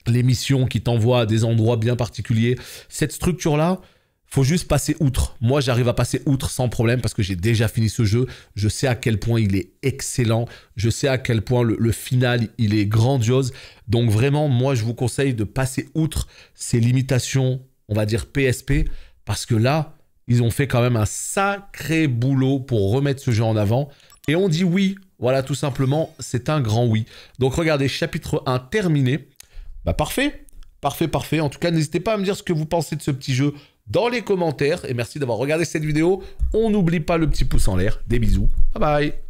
A: les missions qui t'envoient à des endroits bien particuliers. Cette structure-là, faut juste passer outre. Moi, j'arrive à passer outre sans problème parce que j'ai déjà fini ce jeu. Je sais à quel point il est excellent. Je sais à quel point le final, il est grandiose. Donc vraiment, moi, je vous conseille de passer outre ces limitations, on va dire PSP, parce que là, ils ont fait quand même un sacré boulot pour remettre ce jeu en avant. Et on dit oui. Voilà, tout simplement, c'est un grand oui. Donc regardez, chapitre 1 terminé. Bah parfait. Parfait, parfait. En tout cas, n'hésitez pas à me dire ce que vous pensez de ce petit jeu dans les commentaires. Et merci d'avoir regardé cette vidéo. On n'oublie pas le petit pouce en l'air. Des bisous. Bye bye.